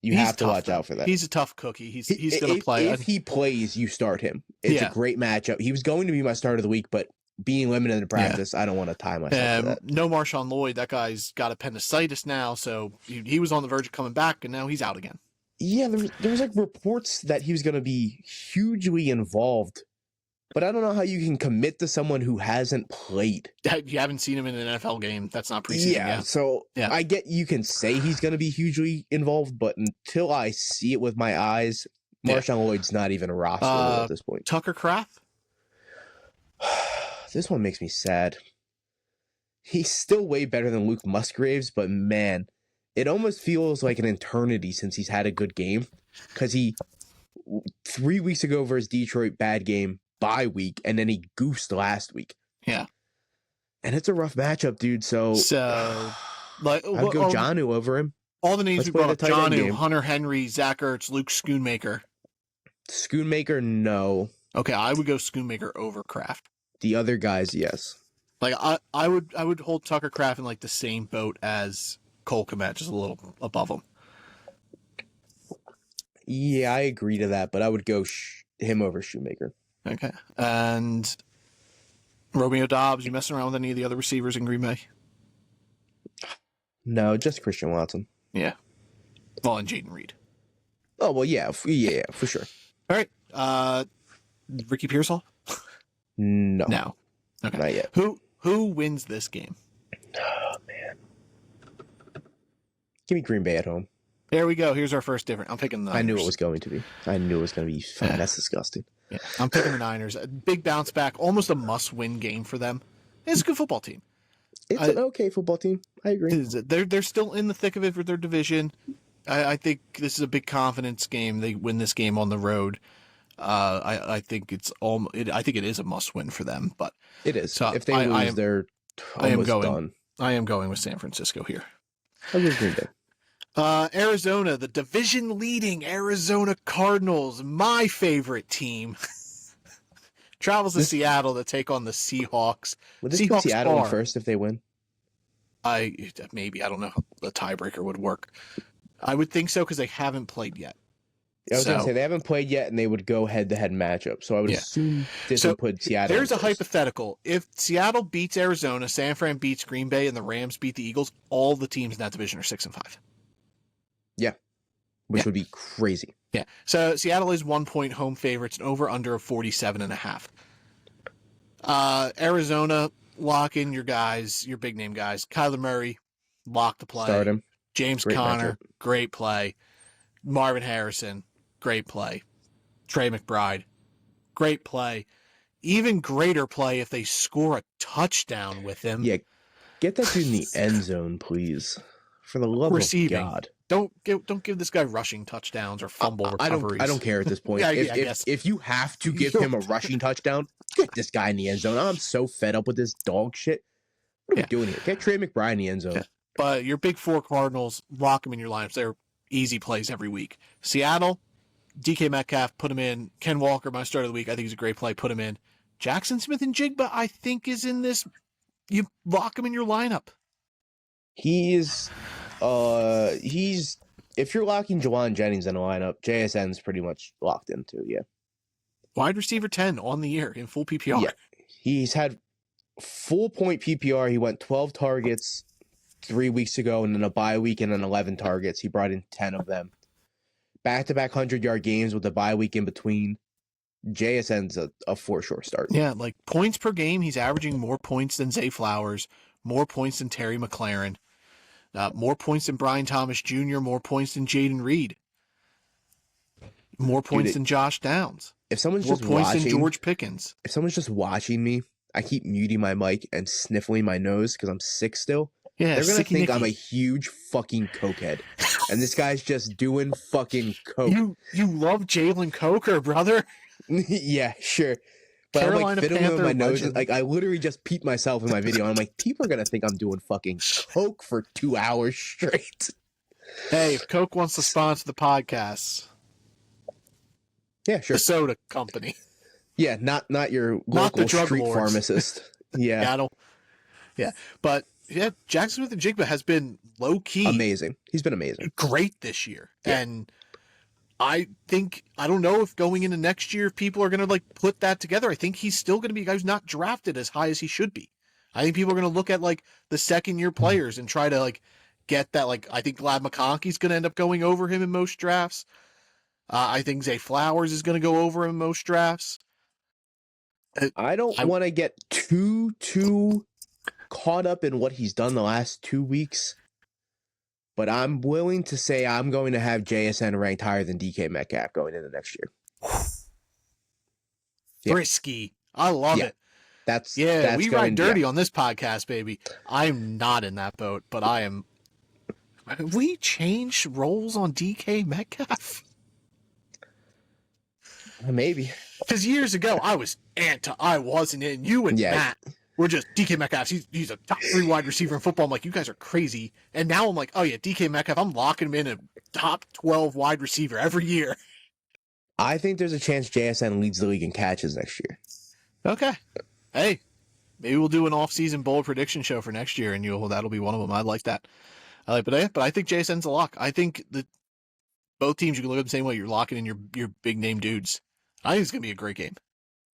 You have to watch out for that. He's a tough cookie. He's going to play. If he plays, you start him. It's a great matchup. He was going to be my start of the week, but being limited in practice, I don't want to tie myself to that. No Marshawn Lloyd. That guy's got appendicitis now, so he was on the verge of coming back, and now he's out again. Yeah, there was like reports that he was going to be hugely involved, but I don't know how you can commit to someone who hasn't played. You haven't seen him in an NFL game. That's not preseason. Yeah, so I get you can say he's going to be hugely involved, but until I see it with my eyes, Marshawn Lloyd's not even a roster at this point. Tucker Kraft? This one makes me sad. He's still way better than Luke Musgraves, but man, it almost feels like an eternity since he's had a good game. Because 3 weeks ago versus Detroit, bad game, bye week, and then he goosed last week. Yeah. And it's a rough matchup, dude. So I'd go Jonnu over him. All the names we brought up, Jonnu, Hunter Henry, Zach Ertz, Luke Schoonmaker. Schoonmaker, no. Okay, I would go Schoonmaker over Kraft. The other guys, yes. Like I would hold Tucker Kraft in like the same boat as Cole Kmet, just a little above him. Yeah, I agree to that, but I would go him over Shoemaker. Okay. And Romeo Doubs, you messing around with any of the other receivers in Green Bay? No, just Christian Watson. Yeah. Well, and Jaden Reed. Oh, well, yeah, for sure. All right. Ricky Pearsall? No. No. Okay. Not yet. Who wins this game? Oh, man. Give me Green Bay at home. There we go. Here's our first difference. I'm picking the Niners. I knew it was going to be. Fine. That's disgusting. Yeah, I'm picking the Niners. A big bounce back, almost a must-win game for them. It's a good football team. It's an okay football team. I agree. They're still in the thick of it for their division. I think this is a big confidence game. They win this game on the road. I think I think it is a must-win for them. But it is. So if they lose, they're almost done. I am going with San Francisco here. I'll go Green Bay. Arizona, the division-leading Arizona Cardinals, my favorite team, travels to Seattle to take on the Seahawks. Would this put Seattle in first if they win? Maybe. I don't know how the tiebreaker would work. I would think so because they haven't played yet. I was going to say they haven't played yet, and they would go head-to-head matchup. So I would assume this would put Seattle. There's a hypothetical. If Seattle beats Arizona, San Fran beats Green Bay, and the Rams beat the Eagles, all the teams in that division are 6-5. Yeah, which would be crazy. Yeah. So Seattle is 1 point home favorites, and over under of 47.5. Arizona, lock in your guys, your big name guys. Kyler Murray, lock to play. Start him. James Conner, great play. Marvin Harrison, great play. Trey McBride, great play. Even greater play if they score a touchdown with him. Yeah, get that dude in the end zone, please. For the love of God. Don't give this guy rushing touchdowns or fumble recoveries. I don't care at this point. If you have to give him a rushing touchdown, get this guy in the end zone. I'm so fed up with this dog shit. What are we doing here? Get Trey McBride in the end zone. Yeah. But your big four Cardinals, lock them in your lineups. They're easy plays every week. Seattle, DK Metcalf, put him in. Ken Walker, my start of the week. I think he's a great play. Put him in. Jackson Smith and Jigba, I think, is in this. You lock him in your lineup. He's if you're locking Jawan Jennings in a lineup, JSN's pretty much locked in too. Yeah. Wide receiver 10 on the year in full PPR. Yeah. He's had full point PPR. He went 12 targets 3 weeks ago, and then a bye week and then 11 targets. He brought in 10 of them. Back-to-back 100-yard games with the bye week in between. JSN's a for sure start. Yeah, like points per game, he's averaging more points than Zay Flowers, more points than Terry McLaurin, more points than Brian Thomas Jr., more points than Jaden Reed, more points than Josh Downs. If someone's more just points watching, than George Pickens. If someone's just watching me, I keep muting my mic and sniffling my nose because I'm sick still. Yeah, they're gonna think Nicky. I'm a huge fucking cokehead, and this guy's just doing fucking coke. You love Jalen Coker, brother. Yeah, sure. But Carolina I'm like fiddling with my nose. legend. Like I literally just peeped myself in my video, and I'm like, people are gonna think I'm doing fucking coke for 2 hours straight. Hey, if Coke wants to sponsor the podcast, yeah, sure. the soda company. Yeah, not your Not local the drug street lords. pharmacist. Yeah, yeah, but yeah, Jackson Smith and Jigba has been low key amazing. He's been amazing, great this year, yeah. And I don't know if going into next year, if people are going to like put that together. I think he's still going to be a guy who's not drafted as high as he should be. I think people are going to look at like the second year players and try to like get that. Like I think Glad McConkey's going to end up going over him in most drafts. I think Zay Flowers is going to go over him in most drafts. I don't want to get too caught up in what he's done the last 2 weeks, but I'm willing to say I'm going to have JSN ranked higher than DK Metcalf going into next year. Frisky. I love it. That's we ride dirty on this podcast, baby. I'm not in that boat, but I am. Have we changed roles on DK Metcalf? Maybe. Because years ago, I wasn't in. You and Matt were just DK Metcalf. He's a top 3 wide receiver in football. I'm like, you guys are crazy. And now I'm like, oh yeah, DK Metcalf, I'm locking him in a top 12 wide receiver every year. I think there's a chance JSN leads the league in catches next year. Okay. Hey, maybe we'll do an off-season bold prediction show for next year, and that'll be one of them. I like that. But I think JSN's a lock. I think that both teams, you can look at the same way. You're locking in your big name dudes. I think it's gonna be a great game.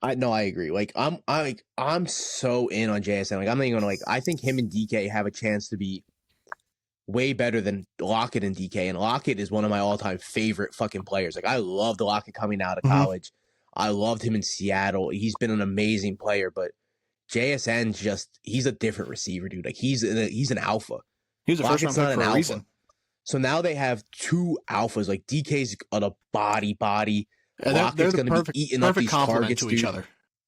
I agree. Like I'm so in on JSN. Like I'm not even gonna I think him and DK have a chance to be way better than Lockett and DK. And Lockett is one of my all-time favorite fucking players. Like I loved Lockett coming out of college. I loved him in Seattle. He's been an amazing player, but JSN he's a different receiver, dude. Like he's an alpha. He was a first round pick for a reason. So now they have 2 alphas. Like DK's on a body. And Lockett's going to be eating up these targets to each other.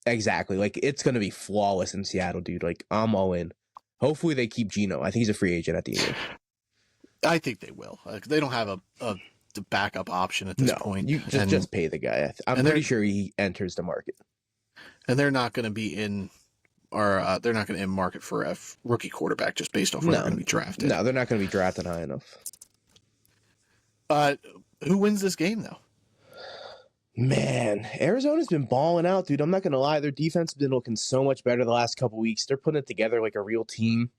Exactly. Like it's going to be flawless in Seattle, dude. Like I'm all in. Hopefully they keep Geno. I think he's a free agent at the end. I think they will. They don't have a backup option at this point. You just pay the guy. I'm pretty sure he enters the market. And they're not going to be in, or they're not going to in market for a rookie quarterback just based off where they're going to be drafted. No, they're not going to be drafted high enough. Who wins this game though? Man, Arizona's been balling out, dude. I'm not going to lie. Their defense has been looking so much better the last couple weeks. They're putting it together like a real team.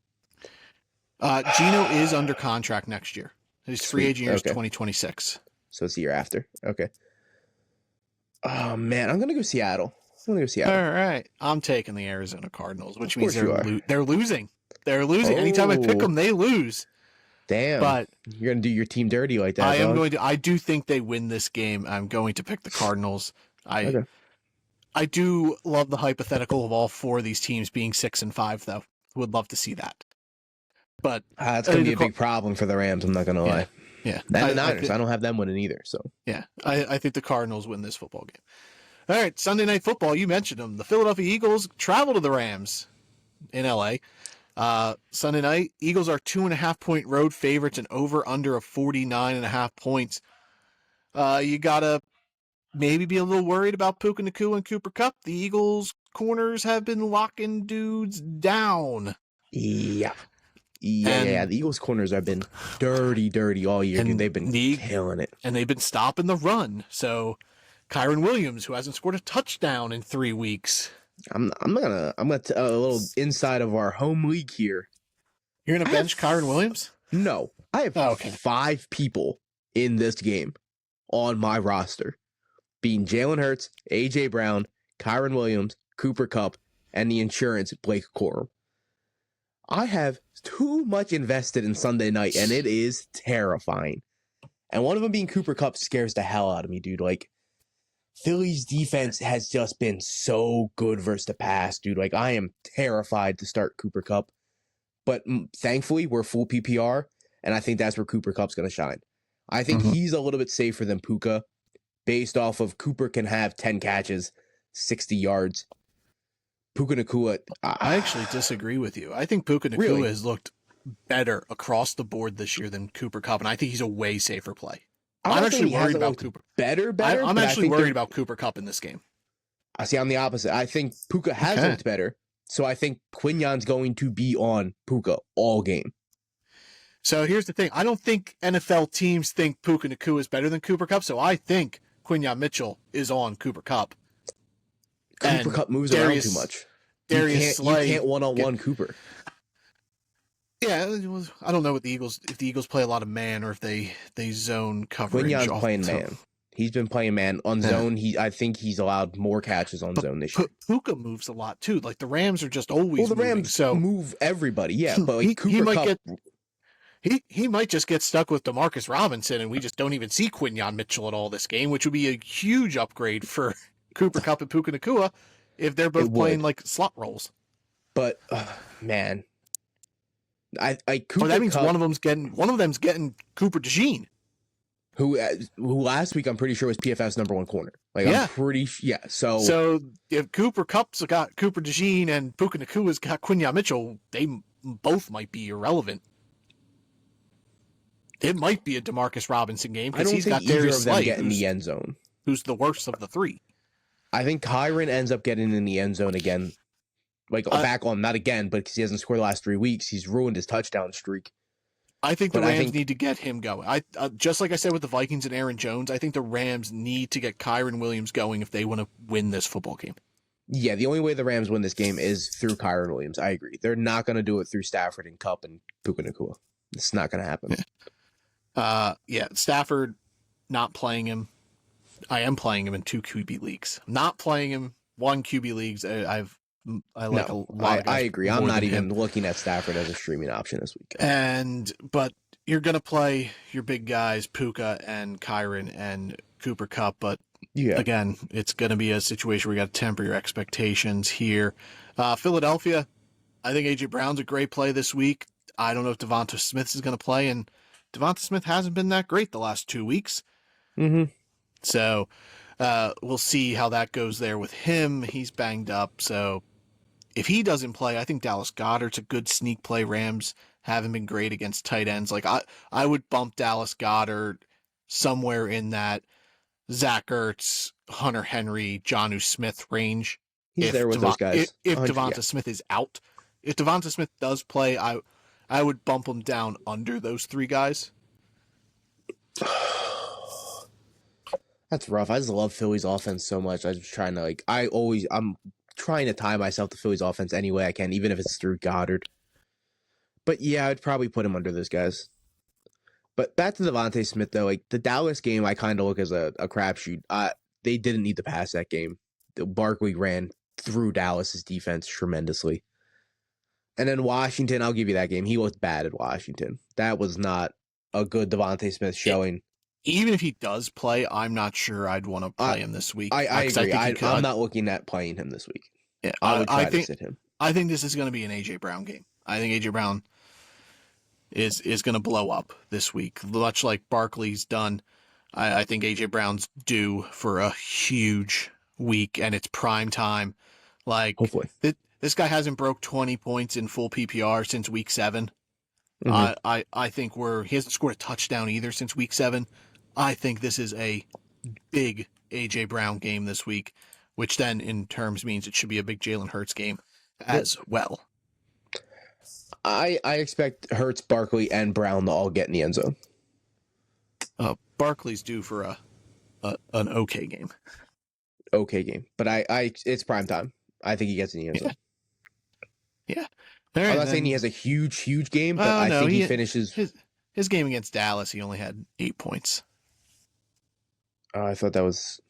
Geno is under contract next year. His free agent year is 2026. So it's the year after. Okay. Oh, man. I'm going to go Seattle. All right. I'm taking the Arizona Cardinals, which means they're losing. They're losing. Anytime I pick them, they lose. Damn. But you're going to do your team dirty like that. I am going to. I do think they win this game. I'm going to pick the Cardinals. I do love the hypothetical of all 4 of these teams being 6-5, though. Would love to see that. But that's going to be a big problem for the Rams. I'm not going to lie. Yeah. And the Niners. I don't have them winning either. So yeah, I think the Cardinals win this football game. All right, Sunday Night Football. You mentioned them. The Philadelphia Eagles travel to the Rams in L.A. Sunday night, Eagles are 2.5-point road favorites and over under of 49.5 points. You gotta maybe be a little worried about Puka Nacua and Cooper Kupp. The Eagles corners have been locking dudes down. Yeah. Yeah. The Eagles' corners have been dirty all year, dude. They've been killing it. And they've been stopping the run. So Kyron Williams, who hasn't scored a touchdown in 3 weeks. I'm gonna a little inside of our home league here. You're gonna bench Kyron Williams? No, I have 5 people in this game on my roster, being Jalen Hurts, AJ Brown, Kyron Williams, Cooper Kupp, and the insurance Blake Corum. I have too much invested in Sunday night, and it is terrifying. And one of them being Cooper Kupp scares the hell out of me, dude. Like, Philly's defense has just been so good versus the pass, dude. Like, I am terrified to start Cooper Kupp. But thankfully, we're full PPR, and I think that's where Cooper Kupp's going to shine. I think he's a little bit safer than Puka, based off of Cooper can have 10 catches, 60 yards. Puka Nacua... I actually disagree with you. I think Puka Nacua has looked better across the board this year than Cooper Kupp, and I think he's a way safer play. I'm actually worried about Cooper. Better. I'm actually worried about Cooper Kupp in this game. I see. I'm the opposite. I think Puka has looked better, so I think Quignon's going to be on Puka all game. So here's the thing. I don't think NFL teams think Puka Nacua is better than Cooper Kupp, so I think Quinyon Mitchell is on Cooper Kupp. Cooper Kupp moves around too much. You can't one-on-one Cooper. Yeah, I don't know what if the Eagles play a lot of man or if they zone coverage. Quignon's playing man. He's been playing man on zone. I think he's allowed more catches on zone this year. Puka moves a lot too. Like the Rams are just always the moving, Rams so move everybody. Yeah, but like Cooper Kupp, he might just get stuck with Demarcus Robinson, and we just don't even see Quinyon Mitchell at all this game, which would be a huge upgrade for Cooper Kupp and Puka Nacua if they're both playing like slot roles. But man. Cooper that means Kupp, one of them's getting Cooper DeJean, who last week I'm pretty sure was PFF's #1 corner. I'm pretty So if Cooper Kupp's got Cooper DeJean and Puka Nacua's got Quinyon Mitchell, they both might be irrelevant. It might be a Demarcus Robinson game because he's got Darius Slate, get in the end zone. Who's the worst of the 3? I think Kyron ends up getting in the end zone again. Back on, not again, but because he hasn't scored the last 3 weeks, he's ruined his touchdown streak. I think the Rams need to get him going. Just like I said with the Vikings and Aaron Jones, I think the Rams need to get Kyron Williams going if they want to win this football game. Yeah, the only way the Rams win this game is through Kyron Williams. I agree. They're not going to do it through Stafford and Kupp and Puka Nacua. It's not going to happen. Stafford, not playing him. I am playing him in 2 QB leagues. Not playing him 1 QB leagues. I agree. I'm not even looking at Stafford as a streaming option this week. But you're gonna play your big guys, Puka and Kyron and Cooper Kupp. But again, it's gonna be a situation where you got to temper your expectations here. Philadelphia, I think AJ Brown's a great play this week. I don't know if Devonta Smith is gonna play, and Devonta Smith hasn't been that great the last 2 weeks. So we'll see how that goes there with him. He's banged up, so if he doesn't play, I think Dallas Goedert's a good sneak play. Rams haven't been great against tight ends. Like I would bump Dallas Goedert somewhere in that Zach Ertz, Hunter Henry, Jonnu Smith range. He's there with those guys. If Devonta Smith is out. If Devonta Smith does play, I would bump him down under those 3 guys. That's rough. I just love Philly's offense so much. I'm just trying to I'm trying to tie myself to Philly's offense any way I can, even if it's through Goddard. But yeah, I'd probably put him under those guys. But back to Devontae Smith, though, the Dallas game I kind of look as a crapshoot. They didn't need to pass that game. Barkley ran through Dallas's defense tremendously. And then Washington, I'll give you that game. He looked bad at Washington. That was not a good Devontae Smith showing. Even if he does play, I'm not sure I'd want to play him this week. I agree. I'm not looking at playing him this week. Yeah, I would try to sit him. I think this is going to be an AJ Brown game. I think AJ Brown is going to blow up this week, much like Barkley's done. I think AJ Brown's due for a huge week, and it's prime time. Hopefully, this guy hasn't broke 20 points in full PPR since week 7. I think he hasn't scored a touchdown either since week 7. I think this is a big AJ Brown game this week, which then in terms means it should be a big Jalen Hurts game as well. I expect Hurts, Barkley, and Brown to all get in the end zone. Barkley's due for an okay game. Okay game, but I it's prime time. I think he gets in the end zone. Yeah. All right, I'm not saying he has a huge game, but I no, think he finishes. His game against Dallas, he only had 8 points. I thought that was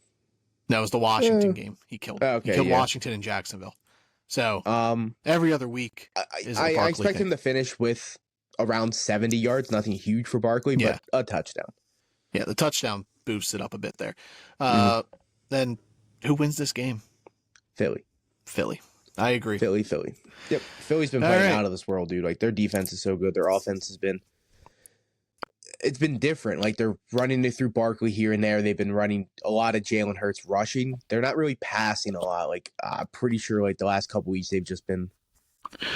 the Washington game. He killed yeah. Washington and Jacksonville. So every other week is I Barkley expect him to finish with around 70 yards. Nothing huge for Barkley, but a touchdown. Yeah, the touchdown boosts it up a bit there. Then who wins this game? Philly. I agree. Philly. Yep. Philly's been playing out of this world, dude. Like, their defense is so good. Their offense has been different. Like, they're running it through Barkley here and there. They've been running a lot of Jalen Hurts rushing. They're not really passing a lot. Like, I'm pretty sure like the last couple weeks they've just been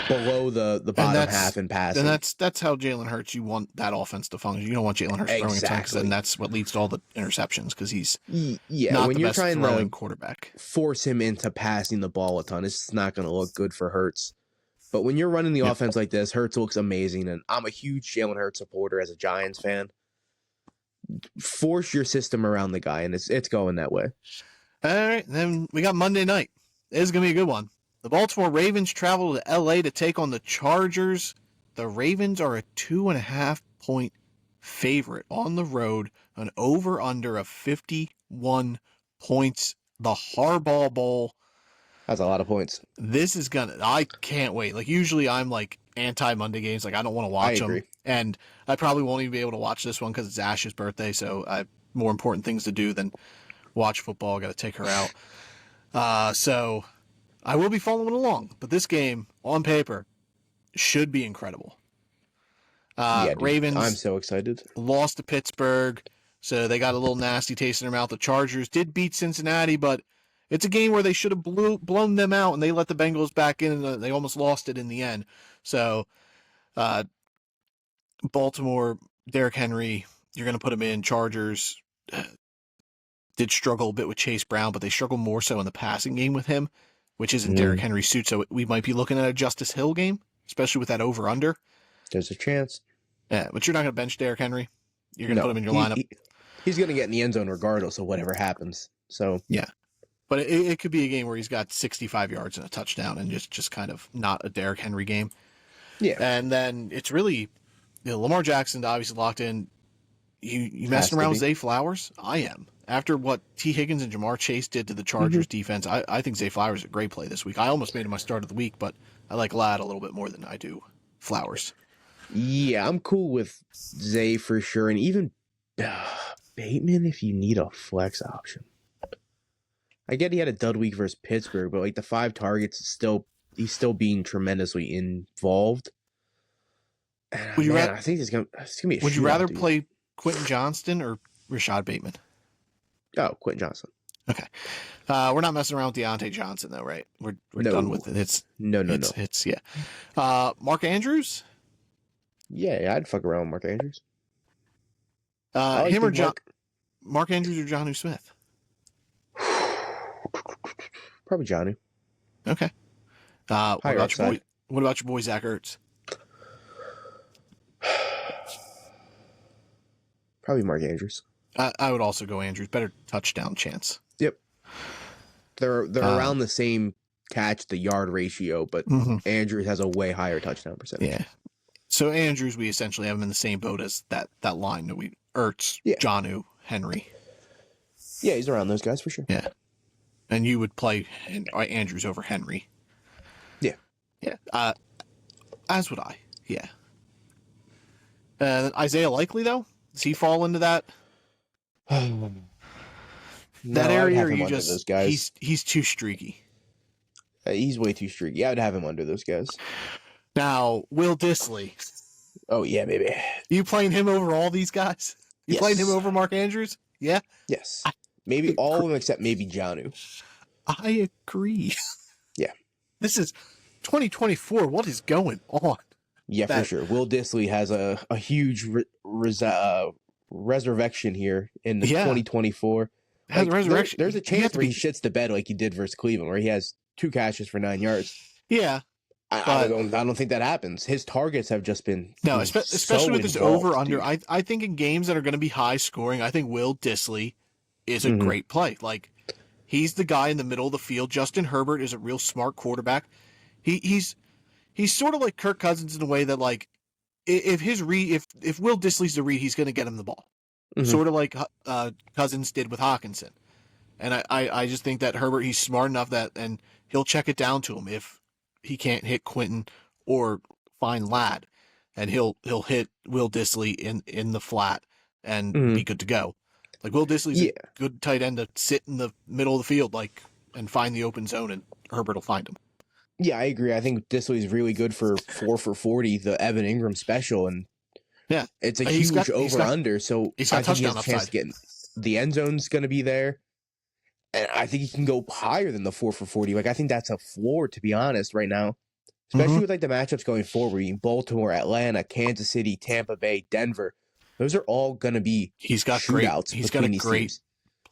below the bottom half in passing. And that's how Jalen Hurts, you want that offense to function. You don't want Jalen Hurts throwing a ton, because then that's what leads to all the interceptions, because he's not when the best throwing quarterback. Force him into passing the ball a ton, it's not going to look good for Hurts. But when you're running the offense like this, Hurts looks amazing, and I'm a huge Jalen Hurts supporter as a Giants fan. Force your system around the guy, and it's going that way. All right, then we got Monday night. This is going to be a good one. The Baltimore Ravens travel to L.A. to take on the Chargers. The Ravens are a 2.5-point favorite on the road, an over-under of 51 points. The Harbaugh Bowl. That's a lot of points. I can't wait. Like, usually I'm like anti-Monday games. Like, I don't want to watch them. And I probably won't even be able to watch this one because it's Ash's birthday. So I have more important things to do than watch football. I got to take her out. So I will be following along. But this game, on paper, should be incredible. Ravens. I'm so excited. Lost to Pittsburgh. So they got a little nasty taste in their mouth. The Chargers did beat Cincinnati, but it's a game where they should have blown them out, and they let the Bengals back in, and they almost lost it in the end. So, Baltimore, Derrick Henry, you're going to put him in. Chargers did struggle a bit with Chase Brown, but they struggle more so in the passing game with him, which isn't Derrick Henry's suit. So we might be looking at a Justice Hill game, especially with that over-under. There's a chance. Yeah, but you're not going to bench Derrick Henry. You're going to put him in your lineup. He's going to get in the end zone regardless of whatever happens. So yeah. But it could be a game where he's got 65 yards and a touchdown, and just kind of not a Derrick Henry game. Yeah. And then it's really Lamar Jackson obviously locked in. You messing around with Zay Flowers? I am. After what T. Higgins and Jamar Chase did to the Chargers defense, I think Zay Flowers is a great play this week. I almost made him my start of the week, but I like Ladd a little bit more than I do Flowers. Yeah, I'm cool with Zay for sure, and even Bateman if you need a flex option. I get he had a dud week versus Pittsburgh, but like the 5 targets, he's still being tremendously involved. Would you I think it's gonna be. Would you rather play Quentin Johnston or Rashad Bateman? Oh, Quentin Johnston. Okay, we're not messing around with Deontay Johnson though, right? We're done with it. It's Mark Andrews. Yeah, I'd fuck around with Mark Andrews. Him or Mark Andrews or Jonnu Smith? Probably Johnny. Okay. What about your boy Zach Ertz? Probably Mark Andrews. I would also go Andrews. Better touchdown chance. Yep. They're around the same catch the yard ratio, but Andrews has a way higher touchdown percentage. Yeah. So Andrews, we essentially have him in the same boat as that line that Ertz, Jonnu, Henry. Yeah, he's around those guys for sure. Yeah. And you would play Andrews over Henry. Yeah. Yeah. As would I. Yeah. Isaiah Likely, though? Does he fall into that? That area, or you just those guys. He's too streaky. He's way too streaky. I would have him under those guys. Now, Will Dissly. Oh yeah, baby. You playing him over all these guys? You playing him over Mark Andrews? Yeah. Yes. Maybe all of them except maybe Jonnu. I agree. Yeah. This is 2024. What is going on? Yeah, for sure. Will Dissly has a huge resurrection here in 2024. Has a resurrection. There's a chance where he shits the bed like he did versus Cleveland, where he has 2 catches for 9 yards. Yeah. I don't think that happens. His targets have just been no, so especially with this over under. dude. I think in games that are going to be high scoring, I think Will Dissly is a Mm-hmm. great play. Like he's the guy in the middle of the field. Justin Herbert is a real smart quarterback. He's sort of like Kirk Cousins in a way that like if Will Dissly's the read, he's going to get him the ball, sort of like Cousins did with Hawkinson. And I just think that Herbert, he's smart enough that, and he'll check it down to him if he can't hit Quentin or find Ladd, and he'll hit Will Dissly in the flat and be good to go. Like Will Dissly's a good tight end to sit in the middle of the field, like, and find the open zone, and Herbert will find him. Yeah, I agree. I think Dissly's really good for 4 for 40, the Evan Ingram special, and yeah, it's a huge over-under, so I think he has a chance to get in. The end zone's going to be there, and I think he can go higher than the 4 for 40. Like, I think that's a floor, to be honest, right now, especially with, like, the matchups going forward. Baltimore, Atlanta, Kansas City, Tampa Bay, Denver. Those are all going to be shootouts. He's got a great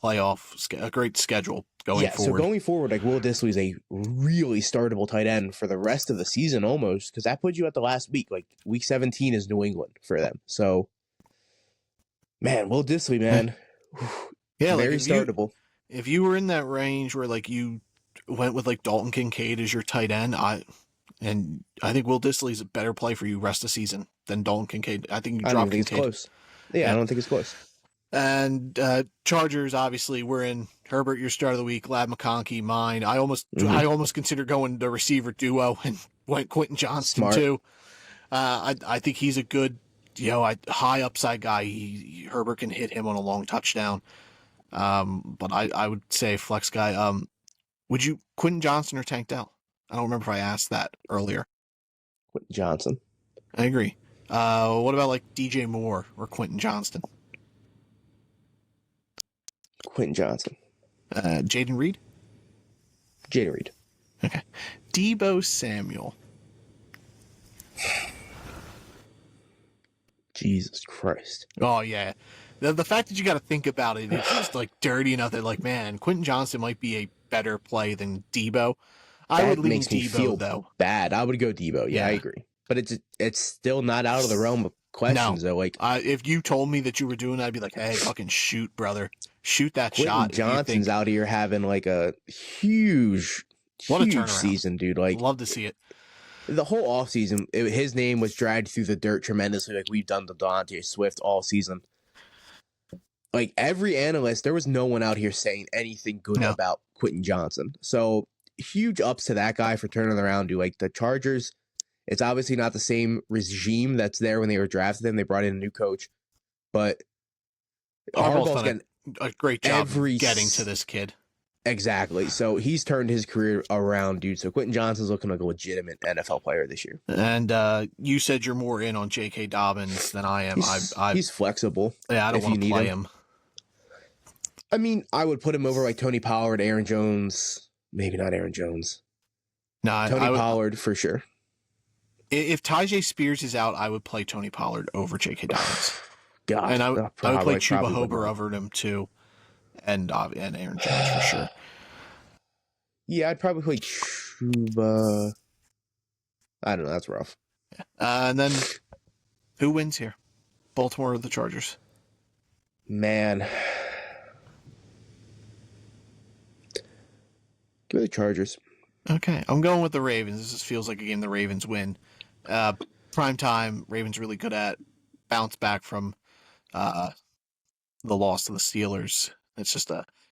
playoff, a great schedule going forward. So going forward, like Will Dissly is a really startable tight end for the rest of the season almost, because that puts you at the last week. Like week 17 is New England for them. So, man, Will Dissly, man. Yeah, very startable. If you were in that range where like you went with like Dalton Kincaid as your tight end, I think Will Dissly is a better play for you rest of the season than Dalton Kincaid. I think you drop Kincaid. It's close. Yeah, I don't think it's close. And Chargers, obviously, we're in Herbert, your start of the week, Ladd McConkey, mine. I almost considered going the receiver duo and went Quentin Johnston too. I think he's a good, high upside guy. Herbert can hit him on a long touchdown. But I would say flex guy. Would you Quentin Johnston or Tank Dell? I don't remember if I asked that earlier. Quentin Johnson. I agree. What about like DJ Moore or Quentin Johnston? Quentin Johnson. Jaden Reed? Jaden Reed. Okay. Deebo Samuel. Jesus Christ. Oh, yeah. The fact that you got to think about it, it's just like dirty enough that like, man, Quentin Johnston might be a better play than Deebo. I would lean Deebo, though. Bad. I would go Deebo. Yeah, I agree. But it's still not out of the realm of questions, though. Like, if you told me that you were doing that, I'd be like, hey, fucking shoot, brother. Shoot that Quentin shot. Johnson's out here having like a huge season, dude. Like, love to see it. The whole offseason, his name was dragged through the dirt tremendously, like we've done to DeAndre Swift all season. Like, every analyst, there was no one out here saying anything good about Quentin Johnson. So, huge ups to that guy for turning around, dude. Like, the Chargers, it's obviously not the same regime that's there when they were drafted them. They brought in a new coach. But Harbaugh's done a great job getting to this kid. Exactly. So he's turned his career around, dude. So Quentin Johnson's looking like a legitimate NFL player this year. And you said you're more in on J.K. Dobbins than I am. He's flexible. Yeah, I don't want to play him. I mean, I would put him over like Tony Pollard, Aaron Jones. Maybe not Aaron Jones. No, Tony Pollard for sure. If Tyjae Spears is out, I would play Tony Pollard over J.K. Dobbins. God, and I would play Chuba Hubbard over him too, and Aaron Jones for sure. Yeah, I'd probably play Chuba. I don't know. That's rough. Yeah. And then, who wins here? Baltimore or the Chargers? Man. Give me the Chargers. Okay. I'm going with the Ravens. This just feels like a game the Ravens win. Prime time, Ravens really good at. Bounce back from the loss to the Steelers. It's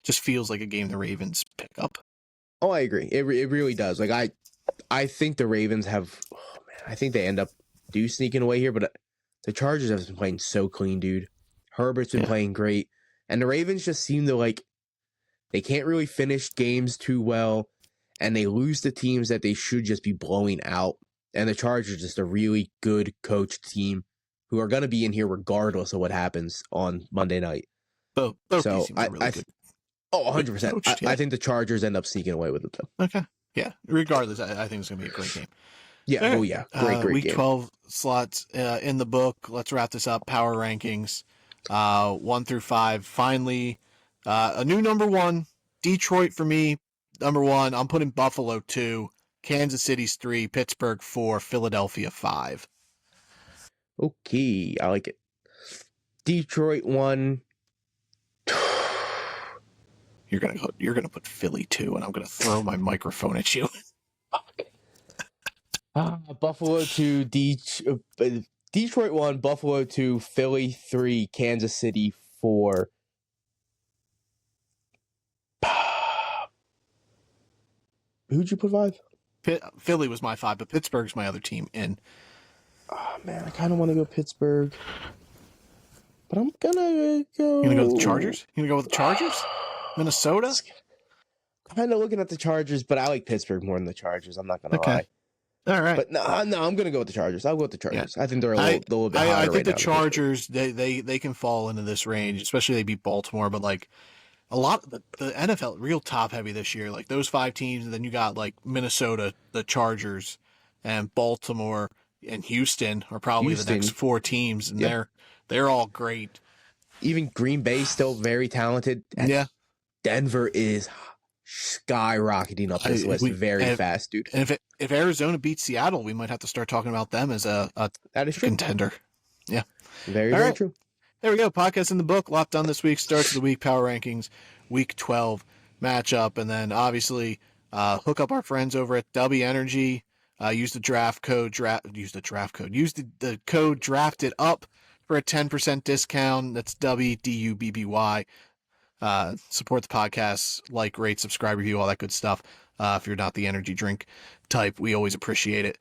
just feels like a game the Ravens pick up. Oh, I agree. It really does. Like, I think the Ravens have... Oh, man, I think they end up sneaking away here, but the Chargers have been playing so clean, dude. Herbert's been playing great. And the Ravens just seem to, like... They can't really finish games too well, and they lose to teams that they should just be blowing out. And the Chargers are just a really good coached team who are going to be in here regardless of what happens on Monday night. Both so teams are really good. 100%. Coached, yeah. I think the Chargers end up sneaking away with it, though. Okay. Yeah. Regardless, I think it's going to be a great game. Yeah. Right. Oh, yeah. Great Week game. 12 slots in the book. Let's wrap this up. Power rankings 1 through 5. Finally, a new number one. Detroit for me, number 1. I'm putting Buffalo 2. Kansas City's 3, Pittsburgh 4, Philadelphia 5. Okay, I like it. Detroit 1. You're gonna put Philly 2, and I'm gonna throw my microphone at you. Buffalo 2, Detroit 1, Buffalo 2, Philly 3, Kansas City 4. Who'd you put 5? Philly was my 5, but Pittsburgh's my other team in. Oh, man, I kind of want to go Pittsburgh. But I'm going to go... You going to go with the Chargers? You going to go with the Chargers? Minnesota? Kind of looking at the Chargers, but I like Pittsburgh more than the Chargers. I'm not going to lie. All right. But no, I'm going to go with the Chargers. I'll go with the Chargers. Yeah. I think they're a little bit hotter I think right the now Chargers, they can fall into this range, especially they beat Baltimore, but like a lot of the NFL real top heavy this year, like those 5 teams, and then you got like Minnesota, the Chargers, and Baltimore and Houston are probably the next 4 teams, and they're all great. Even Green Bay still very talented. Yeah. Denver is skyrocketing up this list very fast, dude. And if Arizona beats Seattle, we might have to start talking about them as a that is true. Contender. Yeah. Very true. There we go. Podcast in the book. Lot done this week. Starts of the week power rankings, week 12 matchup. And then obviously hook up our friends over at W Energy. Use the code drafted up for a 10% discount. That's WDUBBY. Support the podcast, like, rate, subscribe, review, all that good stuff. If you're not the energy drink type, we always appreciate it.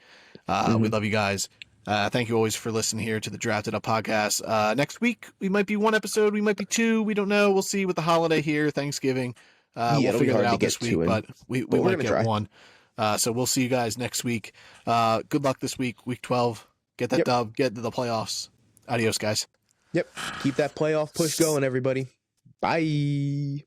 We love you guys. Thank you always for listening here to the Drafted Up podcast. Next week, we might be 1 episode, we might be 2. We don't know. We'll see with the holiday here, Thanksgiving. We'll figure it out this week, but we might get 1. So we'll see you guys next week. Good luck this week, week 12. Get that dub, get to the playoffs. Adios, guys. Yep. Keep that playoff push going, everybody. Bye.